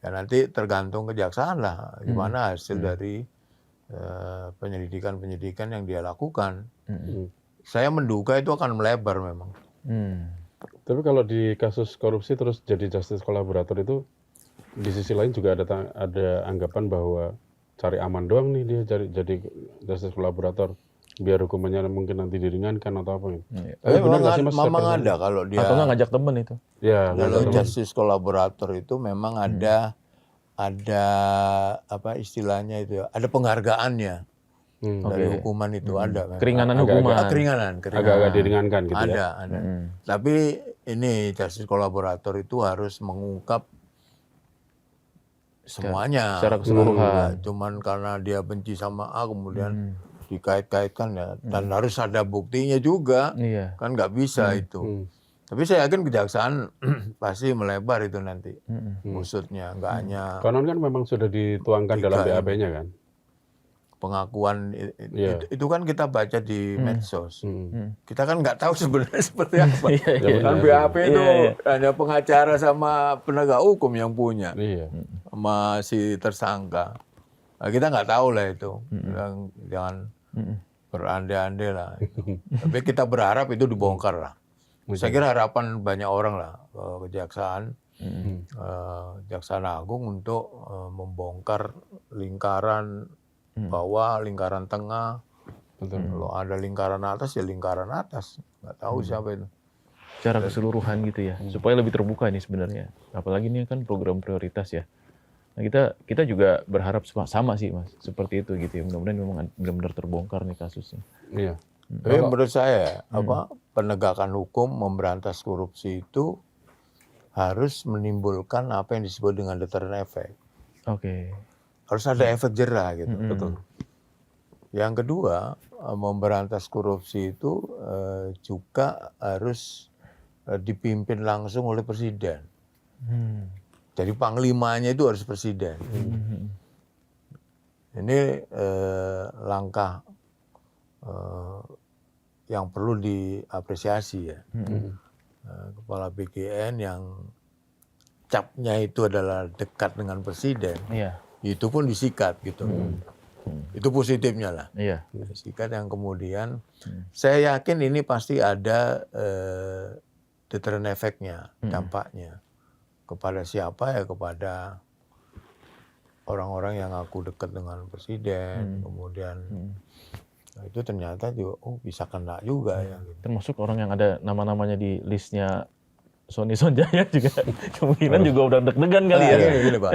ya nanti tergantung kejaksaan lah gimana hasil dari penyelidikan yang dia lakukan. Saya menduga itu akan melebar memang. Tapi kalau di kasus korupsi terus jadi justice kolaborator itu di sisi lain juga ada anggapan bahwa cari aman doang nih dia jadi justice kolaborator biar hukumannya mungkin nanti diringankan atau apa. Iya. Tapi Benar nggak sih Mas? memang seperti itu? ada kalau dia Atau nggak ngajak temen itu? Ya, kalau ngajak teman. justice kolaborator itu memang ada apa istilahnya itu ya, ada penghargaannya dari Oke. hukuman itu ada memang. Keringanan Agak-agak. hukuman. Keringanan. Agak-agak diringankan gitu ya. Ada. Tapi ini justice kolaborator itu harus mengungkap semuanya. secara keseluruhan. Nggak cuman karena dia benci sama A kemudian dikait-kaitkan ya. Dan harus ada buktinya juga. Iya. Kan nggak bisa itu. Tapi saya yakin kejaksaan pasti melebar itu nanti maksudnya. Nggak hanya Konon kan memang sudah dituangkan dalam BAP-nya kan. pengakuan Iya. itu kan kita baca di medsos. Kita kan nggak tahu sebenarnya seperti apa. Iya. Kan BAP itu hanya pengacara sama penegak hukum yang punya, Iya. sama si tersangka. Nah, kita nggak tahu lah itu. Jangan berandai-andai lah. Tapi kita berharap itu dibongkar lah. Saya kira harapan banyak orang lah kejaksaan, Kejaksaan Agung untuk membongkar lingkaran bawah, lingkaran tengah. Kalau ada lingkaran atas ya lingkaran atas. Nggak tahu siapa itu. Secara keseluruhan gitu ya, supaya lebih terbuka ini sebenarnya. Apalagi ini kan program prioritas ya. Nah kita juga berharap sama sih Mas, seperti itu gitu ya. Mudah-mudahan memang benar-benar terbongkar nih kasusnya. Iya. Tapi menurut saya penegakan hukum memberantas korupsi itu harus menimbulkan apa yang disebut dengan deterrent effect. Oke. Harus ada efek jerah gitu. Betul. Yang kedua, memberantas korupsi itu juga harus dipimpin langsung oleh presiden. Jadi panglimanya itu harus presiden. Ini langkah yang perlu diapresiasi ya. Kepala BGN yang capnya itu adalah dekat dengan presiden. Iya. Itu pun disikat gitu. Itu positifnya lah. Iya. Disikat yang kemudian saya yakin ini pasti ada deterrent effect-nya, dampaknya. Kepada siapa ya, kepada orang-orang yang aku dekat dengan presiden, kemudian itu ternyata juga bisa kena juga ya. Gitu. Termasuk orang yang ada nama-namanya di listnya Sony Sonjaya juga kemungkinan juga udah deg-degan kali ya. Gini Pak.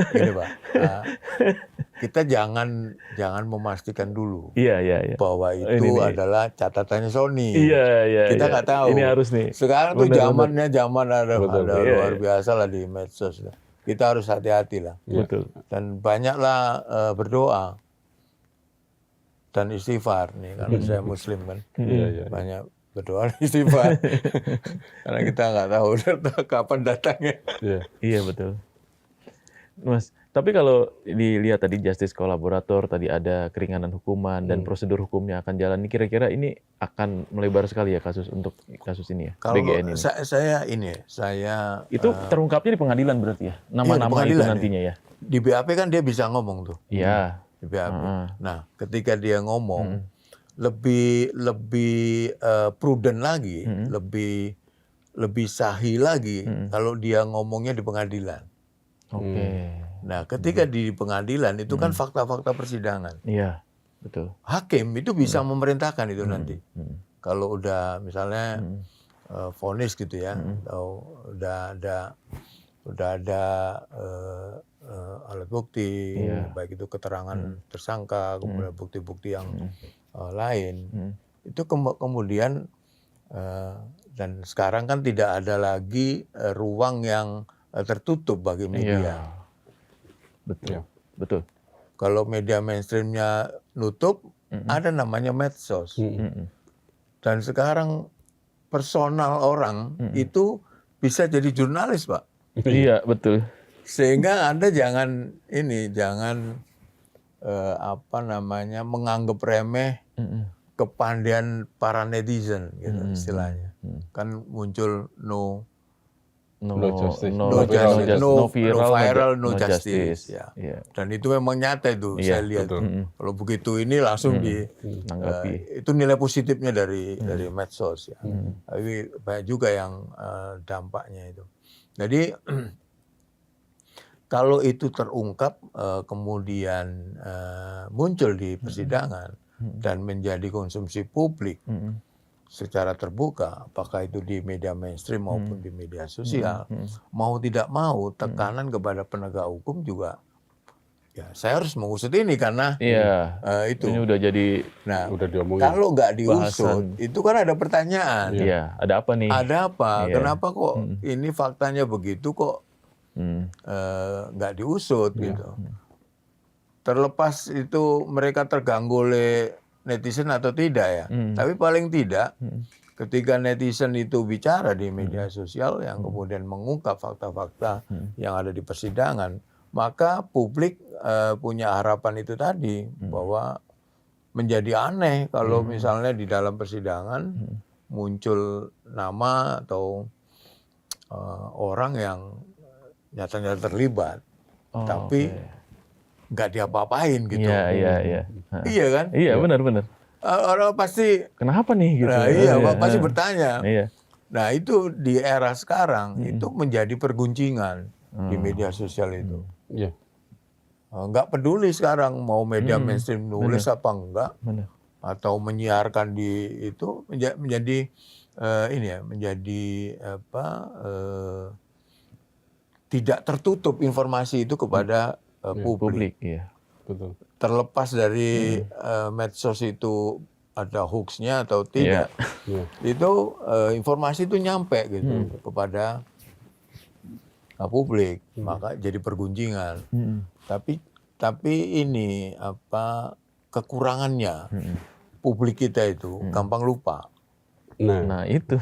Kita jangan memastikan dulu Iya. bahwa itu adalah catatannya Sony. Iya. Kita nggak tahu. Ini harus nih. Sekarang tuh zaman ada Iya. luar biasa lah di medsos. Kita harus hati-hati lah. Betul. Dan banyaklah berdoa dan istighfar nih, karena saya Muslim kan. Banyak berdoa dan istighfar. Karena kita nggak tahu kapan datangnya. Iya betul. Mas, tapi kalau dilihat tadi justice kolaborator, tadi ada keringanan hukuman dan prosedur hukumnya akan jalan. Kira-kira ini akan melebar sekali ya untuk kasus ini ya. Kalau BGN ini. saya Itu terungkapnya di pengadilan berarti ya. Nama-nama itu nantinya ya. Di BAP kan dia bisa ngomong tuh. Iya. Di BAP. Nah, ketika dia ngomong lebih prudent lagi, lebih sahih lagi kalau dia ngomongnya di pengadilan. Oke. Nah, ketika di pengadilan itu kan fakta-fakta persidangan. Iya, betul. Hakim itu bisa memerintahkan itu nanti. Kalau udah misalnya vonis gitu ya, atau udah ada alat bukti, baik itu keterangan tersangka, kemudian bukti-bukti yang lain, itu kemudian dan sekarang kan tidak ada lagi ruang yang tertutup bagi media. Betul. Kalau media mainstreamnya nutup, ada namanya medsos. Dan sekarang personal orang itu bisa jadi jurnalis, Pak. Iya, betul. Sehingga Anda jangan menganggap remeh kepandaian para netizen gitu istilahnya. Kan muncul no viral, no justice. Ya. Dan itu memang nyata itu, saya lihat. Kalau begitu ini langsung itu nilai positifnya dari medsos ya. Tapi banyak juga yang dampaknya itu. Jadi kalau itu terungkap kemudian muncul di persidangan dan menjadi konsumsi publik secara terbuka, apakah itu di media mainstream maupun di media sosial, mau tidak mau tekanan kepada penegak hukum juga, ya saya harus mengusut ini karena Iya, itu. ini udah jadi Nah, Udah diomongin. kalau nggak bahasan. diusut, itu kan ada pertanyaan. Iya, ada apa nih? Ada apa? Iya. Kenapa kok ini faktanya begitu kok nggak diusut gitu? Terlepas itu mereka terganggu oleh netizen atau tidak ya. Tapi paling tidak ketika netizen itu bicara di media sosial yang kemudian mengungkap fakta-fakta yang ada di persidangan, maka publik punya harapan itu tadi bahwa menjadi aneh kalau misalnya di dalam persidangan muncul nama atau orang yang nyata-nyata terlibat, Oh, tapi nggak diapa-apain gitu. Iya. Iya kan? Iya, benar. Orang pasti, Kenapa nih gitu? nah iya, pasti bertanya. Iya. Nah itu di era sekarang itu menjadi perguncingan di media sosial itu. Iya. Nggak peduli sekarang mau media mainstream nulis apa enggak, Benar. atau menyiarkan di itu menjadi ini ya, menjadi apa, tidak tertutup informasi itu kepada publik. Publik, iya. Betul. Terlepas dari medsos itu ada hoaxnya atau tidak, Iya. itu informasi itu nyampe gitu kepada publik, maka jadi perguncingan. Tapi ini apa kekurangannya publik kita itu gampang lupa. Nah, itu.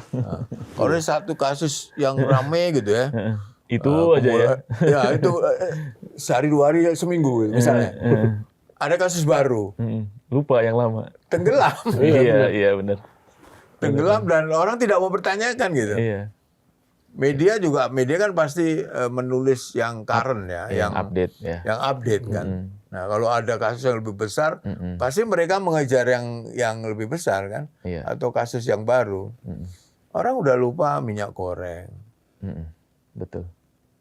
Kalau ada satu kasus yang rame gitu ya, Itu aja ya. ya itu sehari 2 hari seminggu gitu, misalnya. Ada kasus baru, Lupa yang lama. tenggelam. Iya, benar. Tenggelam dan orang tidak mau bertanyakan gitu. Iya. Media kan pasti menulis yang current ya, Yang update ya. yang update kan. Nah, kalau ada kasus yang lebih besar, pasti mereka mengejar yang lebih besar kan, Iya. atau kasus yang baru. Orang udah lupa minyak goreng. Betul.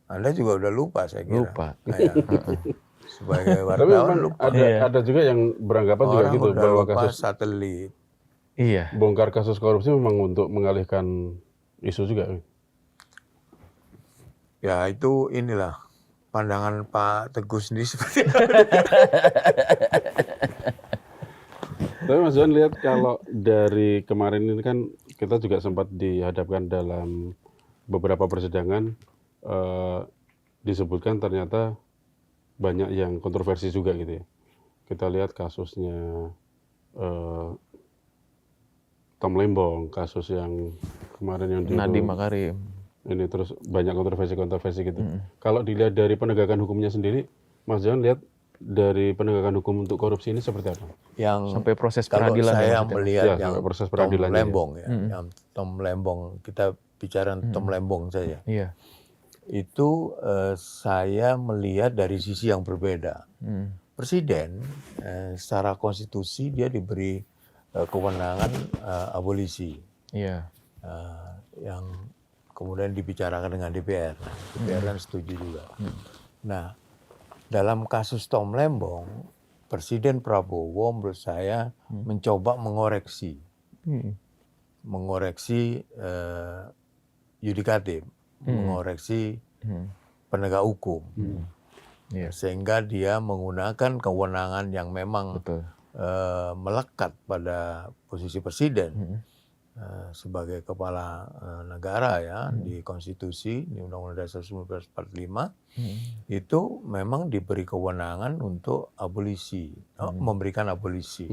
Anda juga udah lupa saya kira. Lupa. Nah, ya. Sebagai tapi wartawan memang lupa. ada juga yang beranggapan juga Orang gitu udah bahwa lupa kasus satelit. Iya. bongkar kasus korupsi memang untuk mengalihkan isu juga. Ya itu inilah pandangan Pak Teguh sendiri seperti apa. Tapi Mas Johan lihat kalau dari kemarin ini kan kita juga sempat dihadapkan dalam beberapa persidangan, disebutkan ternyata banyak yang kontroversi juga gitu ya. Kita lihat kasusnya Tom Lembong, kasus yang kemarin yang Nadiem Makarim. ini terus banyak kontroversi gitu. Kalau dilihat dari penegakan hukumnya sendiri, Mas Johan lihat dari penegakan hukum untuk korupsi ini seperti apa? Yang Sampai proses kalau peradilan ya saya maksudnya. melihat Ya, yang sampai proses Tom peradilannya ya. Lembong ya, yang Tom Lembong, kita bicara Tom Lembong saja. Iya. Itu saya melihat dari sisi yang berbeda. Presiden secara konstitusi dia diberi kewenangan abolisi, Iya. yang kemudian dibicarakan dengan DPR. Nah, DPR kan setuju juga. Nah, dalam kasus Tom Lembong, Presiden Prabowo menurut saya mencoba mengoreksi yudikatif, mengoreksi penegak hukum, Iya. sehingga dia menggunakan kewenangan yang memang Betul. melekat pada posisi presiden sebagai kepala negara ya, di konstitusi, di Undang-Undang Dasar 1945 itu memang diberi kewenangan untuk abolisi, memberikan abolisi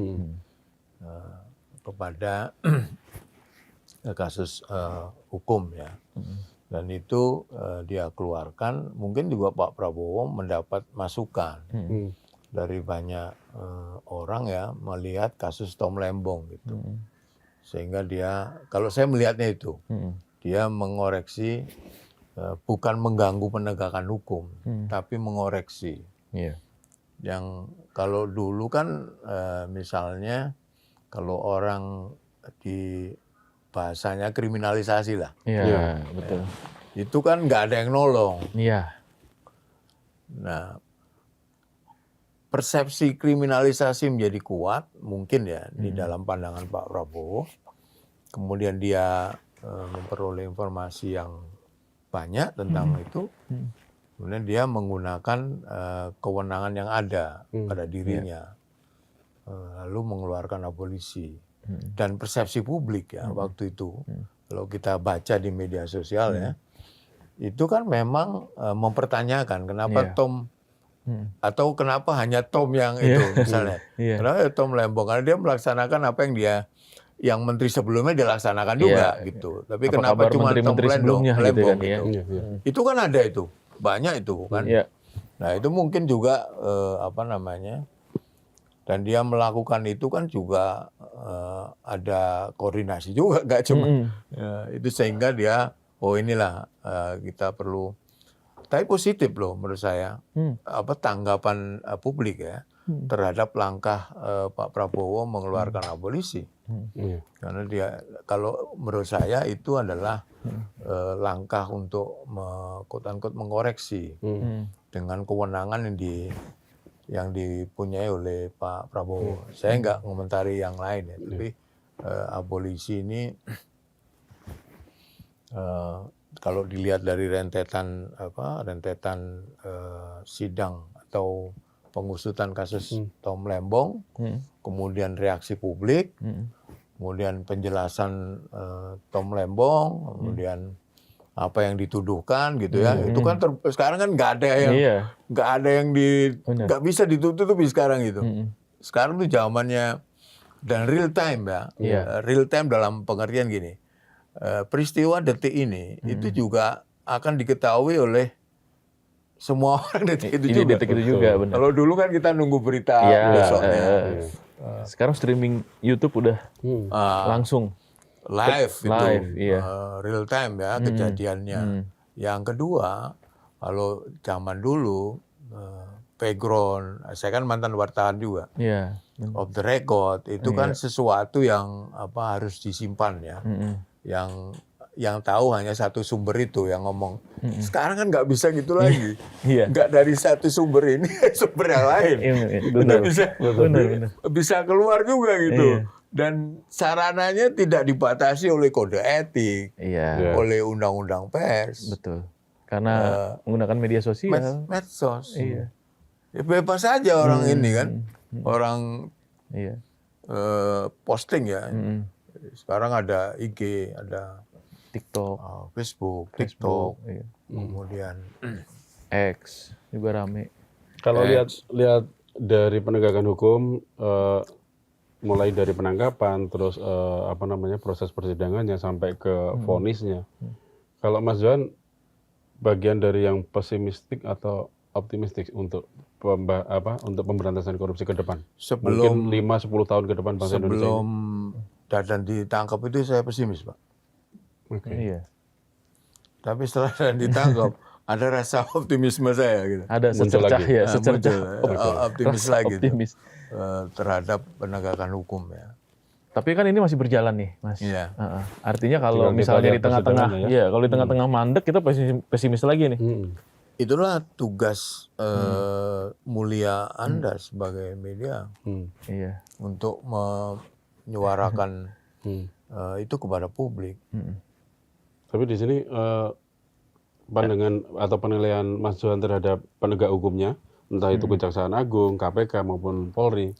kepada kasus hukum ya. Dan itu dia keluarkan, mungkin juga Pak Prabowo mendapat masukan dari banyak orang ya melihat kasus Tom Lembong gitu. Sehingga dia, kalau saya melihatnya itu, dia mengoreksi, bukan mengganggu penegakan hukum, tapi mengoreksi. Iya. Yang kalau dulu kan misalnya kalau orang di bahasanya kriminalisasi lah, Iya, betul. itu kan nggak ada yang nolong. Iya. Nah, persepsi kriminalisasi menjadi kuat mungkin ya di dalam pandangan Pak Prabowo. Kemudian dia memperoleh informasi yang banyak tentang itu. Kemudian dia menggunakan kewenangan yang ada pada dirinya, lalu mengeluarkan abolisi. Dan persepsi publik ya waktu itu, kalau kita baca di media sosial ya, itu kan memang mempertanyakan kenapa Tom atau kenapa hanya Tom yang itu misalnya. Kenapa Tom Lembong? Karena dia melaksanakan apa yang menteri sebelumnya dilaksanakan juga gitu. Tapi Apa kenapa kabar cuma Tom menteri-menteri sebelumnya gitu Lembong kan, ya? gitu. Itu kan ada itu. Banyak itu kan. Nah, itu mungkin juga dan dia melakukan itu kan juga ada koordinasi juga, nggak cuma itu sehingga dia inilah kita perlu. Tapi positif loh menurut saya tanggapan publik ya terhadap langkah Pak Prabowo mengeluarkan abolisi. Karena dia, kalau menurut saya itu adalah langkah untuk quote-unquote mengoreksi dengan kewenangan yang dipunyai oleh Pak Prabowo. Saya nggak ngomentari yang lain ya, tapi abolisi ini kalau dilihat dari rentetan sidang atau pengusutan kasus Tom Lembong, kemudian reaksi publik, kemudian penjelasan Tom Lembong, kemudian apa yang dituduhkan gitu ya, itu kan sekarang kan nggak ada yang nggak bisa ditutupi sekarang gitu. Sekarang tuh zamannya dan real time ya, real time dalam pengertian gini, peristiwa detik ini itu juga akan diketahui oleh semua orang detik itu juga. Detik itu juga, benar. Kalau dulu kan kita nunggu berita besoknya. Sekarang streaming YouTube udah langsung live itu, iya. real time ya kejadiannya. Yang kedua, kalau zaman dulu background, saya kan mantan wartawan juga, off the record itu kan sesuatu yang harus disimpan ya, yang tahu hanya satu sumber itu yang ngomong. Sekarang kan nggak bisa gitu lagi, nggak dari satu sumber ini sumber yang lain, bisa keluar juga gitu. Dan sarananya tidak dibatasi oleh kode etik, oleh undang-undang pers. Betul. Karena menggunakan media sosial. Medsos. Ya, bebas saja orang ini kan. Orang posting ya. Sekarang ada IG, ada TikTok, Facebook, TikTok, kemudian X juga rame. Kalau lihat dari penegakan hukum, mulai dari penangkapan, terus proses persidangannya sampai ke vonisnya. Kalau Mas Johan bagian dari yang pesimistik atau optimistik untuk pemberantasan korupsi ke depan? Mungkin 5-10 tahun ke depan bangsa Indonesia. Sebelum Dadan ditangkap itu saya pesimis, Pak. Tapi setelah Dadan ditangkap ada rasa optimisme saya gitu. Ada secercah ya, optimis lagi terhadap penegakan hukum ya. Tapi kan ini masih berjalan nih, Mas. Artinya kalau misalnya di tengah-tengah, kalau di tengah-tengah mandek kita pesimis lagi nih. Itulah tugas mulia Anda sebagai media untuk menyuarakan itu kepada publik. Tapi di sini pandangan atau penilaian Mas Johan terhadap penegak hukumnya, entah itu Kejaksaan Agung, KPK maupun Polri,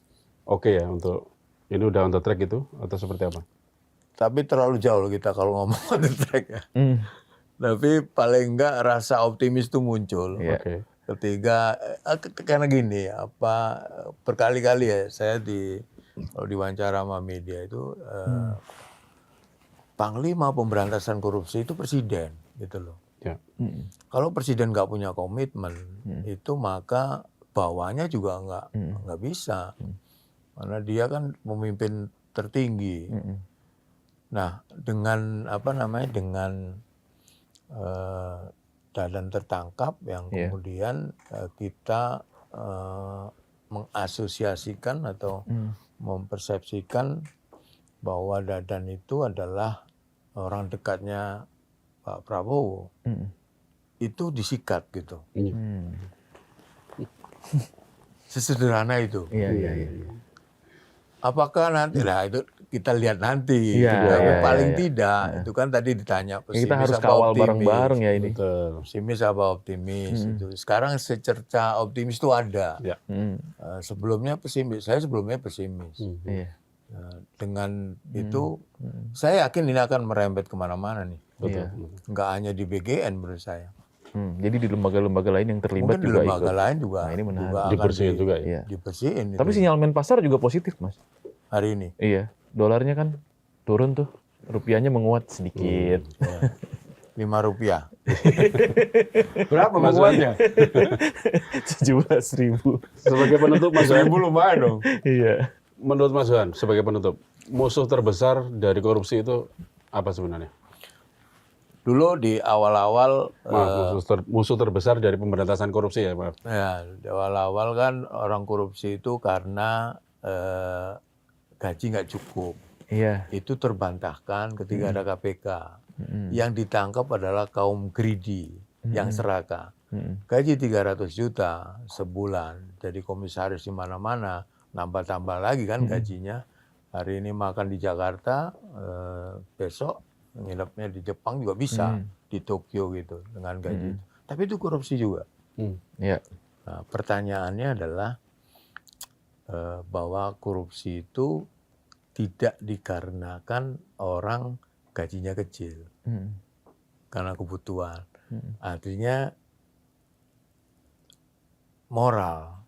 oke ya untuk ini udah on the track itu atau seperti apa? Tapi terlalu jauh kita kalau ngomong on the track ya. Tapi paling enggak rasa optimis itu muncul. Ketika karena gini, berkali-kali ya saya kalau diwawancara sama media itu Panglima pemberantasan korupsi itu presiden gitu loh. Kalau presiden nggak punya komitmen itu maka bawahnya juga nggak bisa, karena dia kan pemimpin tertinggi. Nah dengan dengan Dadan tertangkap yang kemudian kita mengasosiasikan atau mempersepsikan bahwa Dadan itu adalah orang dekatnya Pak Prabowo, itu disikat gitu. Sesederhana itu. Iya. Apakah nanti, lah itu kita lihat nanti. Iya, Tapi iya, paling iya. tidak, itu kan tadi ditanya Ya, kita pesimis harus apa kawal optimis. bareng-bareng ya ini. Betul. Pesimis apa optimis itu. Sekarang secerca optimis itu ada. Ya. Sebelumnya pesimis, saya sebelumnya pesimis. Iya. Dengan itu, saya yakin ini akan merembet kemana-mana nih. Betul. Nggak hanya di BGN menurut saya. Jadi di lembaga-lembaga lain yang terlibat Mungkin di juga lembaga ikut. lain juga, Nah, ini menarik. juga akan Dibersihin juga ya. Iya. dibersihin. Tapi itu. sinyal Menpasar juga positif, Mas. Hari ini. Iya, dolarnya kan turun tuh, rupiahnya menguat sedikit. Rp5. Berapa menguatnya? 17.000. Sebagai penutup Mas Johan, lumayan dong. Iya. menurut Mas Johan sebagai penutup, musuh terbesar dari korupsi itu apa sebenarnya? Dulu di awal-awal, Musuh terbesar dari pemberantasan korupsi ya, maaf. ya di awal-awal kan orang korupsi itu karena gaji nggak cukup. Iya. Itu terbantahkan ketika ada KPK. Yang ditangkap adalah kaum greedy, yang serakah. Gaji 300 juta sebulan, jadi komisaris di mana-mana, nambah-tambah lagi kan gajinya. Hari ini makan di Jakarta, besok nginepnya di Jepang juga bisa, di Tokyo gitu dengan gaji. Tapi itu korupsi juga. Iya. Nah, pertanyaannya adalah bahwa korupsi itu tidak dikarenakan orang gajinya kecil, karena kebutuhan. Artinya moral.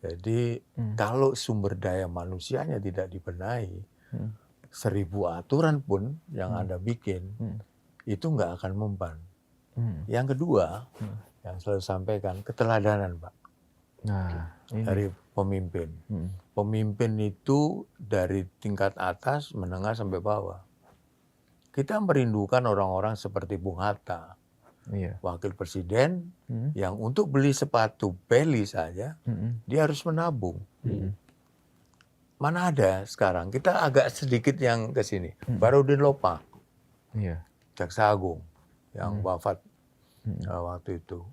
Jadi kalau sumber daya manusianya tidak dibenahi, 1000 aturan pun yang Anda bikin, itu nggak akan mempan. Yang kedua, yang selalu sampaikan, keteladanan, Pak. Nah, ini. Dari pemimpin. Pemimpin itu dari tingkat atas, menengah sampai bawah. Kita merindukan orang-orang seperti Bung Hatta, Iya. wakil presiden, yang untuk beli sepatu beli saja, dia harus menabung. Mana ada sekarang? Kita agak sedikit yang ke sini. Barudin Lopa, Iya. Jaksa Agung, yang wafat waktu itu.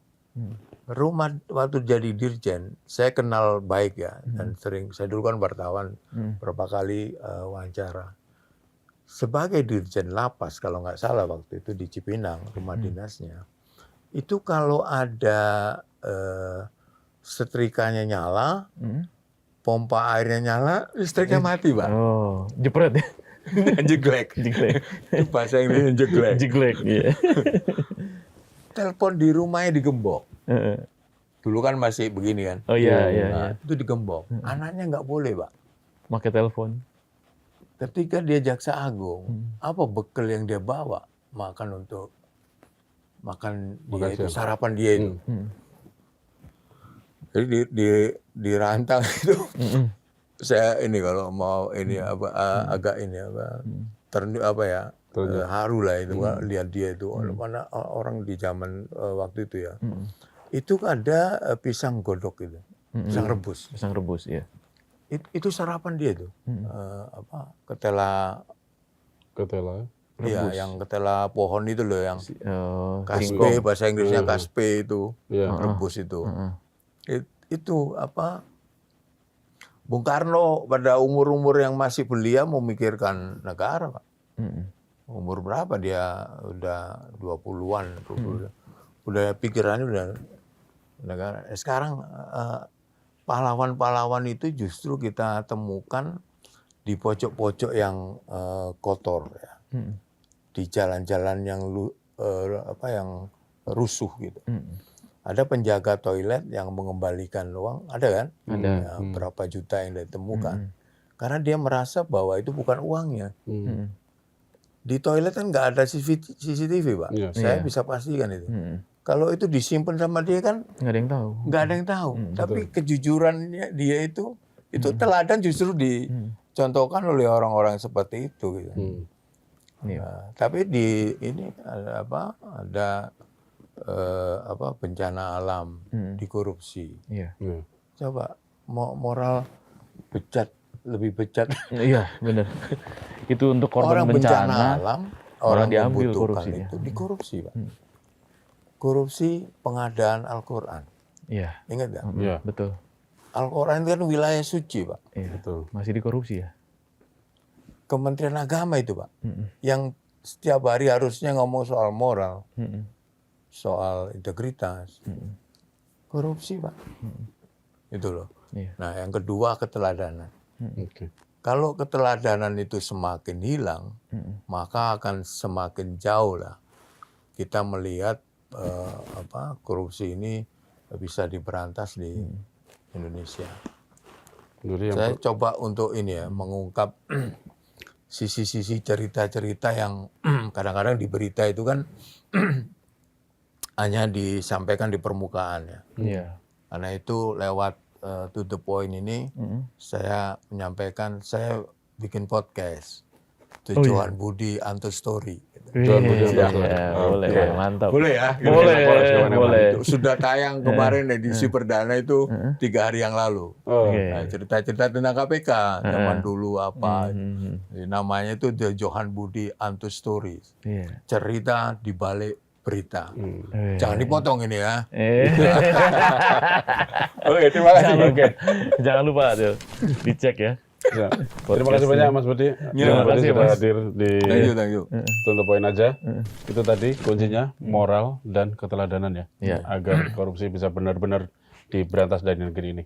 Rumah waktu jadi dirjen, saya kenal baik ya, dan sering, saya dulu kan wartawan, berapa kali wawancara. Sebagai dirjen lapas, kalau nggak salah waktu itu di Cipinang, rumah dinasnya, itu kalau ada setrikanya nyala, pompa airnya nyala, listriknya mati, Pak. Oh, jepret ya? Jeglek. Jeglek. Bahasa Inggrisnya jeglek. Jeglek, iya. Telepon di rumahnya digembok. Dulu kan masih begini kan. Oh iya. Itu digembok. Anaknya nggak boleh, Pak. Pakai telepon. Ketika dia Jaksa Agung, apa bekal yang dia bawa? Makan dia itu, sarapan dia itu. Jadi di rantang itu, saya ini kalau mau ini agak ini haru lah itu, lihat dia itu. Mana orang di zaman waktu itu ya. Itu ada pisang godok itu, pisang rebus. Pisang rebus, iya. Itu sarapan dia tuh, ketela. Iya, yang ketela pohon itu loh, yang kaspe, bahasa Inggrisnya kaspe itu, rebus itu. Itu Bung Karno pada umur-umur yang masih belia memikirkan negara, Pak. Umur berapa dia? Udah 20-an. Udah pikirannya udah negara. Sekarang pahlawan-pahlawan itu justru kita temukan di pojok-pojok yang kotor ya. Di jalan-jalan yang yang rusuh gitu. Ada penjaga toilet yang mengembalikan uang, ada kan? Ada. Ya, berapa juta yang ditemukan. Karena dia merasa bahwa itu bukan uangnya. Di toilet kan nggak ada CCTV, Pak. Saya bisa pastikan itu. Kalau itu disimpan sama dia kan nggak ada yang tahu. Nggak ada yang tahu. Tapi kejujurannya dia itu teladan justru dicontohkan oleh orang-orang seperti itu. Gitu. Nah, tapi di ini ada bencana alam, di korupsi. Coba moral lebih bejat. Iya, benar. Itu untuk korban orang bencana alam, orang diambil membutuhkan korupsinya. itu dikorupsi, Pak. Korupsi pengadaan Al-Quran. Iya. Ingat nggak? Iya. Betul. Al-Quran itu kan wilayah suci, Pak. Iya. Betul. Masih dikorupsi ya. Kementerian Agama itu, Pak. Yang setiap hari harusnya ngomong soal moral, soal integritas. Korupsi, Pak. Itu loh. Iya. Nah, yang kedua keteladanan. Oke. Kalau keteladanan itu semakin hilang, maka akan semakin jauh lah kita melihat korupsi ini bisa diberantas di Indonesia. Jadi yang Saya coba untuk ini ya mengungkap sisi-sisi cerita-cerita yang kadang-kadang di berita itu kan hanya disampaikan di permukaan ya. Iya. Karena itu lewat to the point ini saya menyampaikan, saya bikin podcast Johan Budi Untold Story. Johan Budi Untold Story. Iya, boleh, mantap. Boleh ya? Boleh. Itu sudah tayang kemarin edisi perdana itu 3 hari yang lalu. Oh. Oke. Nah, cerita-cerita tentang KPK zaman dulu apa. Namanya itu The Johan Budi Untold Story. Iya. Cerita di balik berita. Eh. Jangan dipotong ini ya. Oke, terima kasih. Oke. Jangan lupa tuh dicek ya. Ya. Terima kasih banyak Mas Budi. Terima Mas Budi kasih, sudah Mas. hadir di Thank you. Tuntut Poin aja. Itu tadi kuncinya moral dan keteladanan ya. Iya. Agar korupsi bisa benar-benar diberantas dari negeri ini.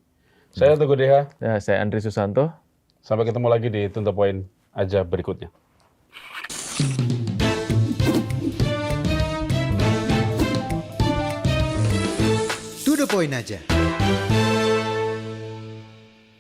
Saya Teguh Deha. Ya, saya Andri Susanto. Sampai ketemu lagi di Tuntut Poin aja berikutnya. To the point aja.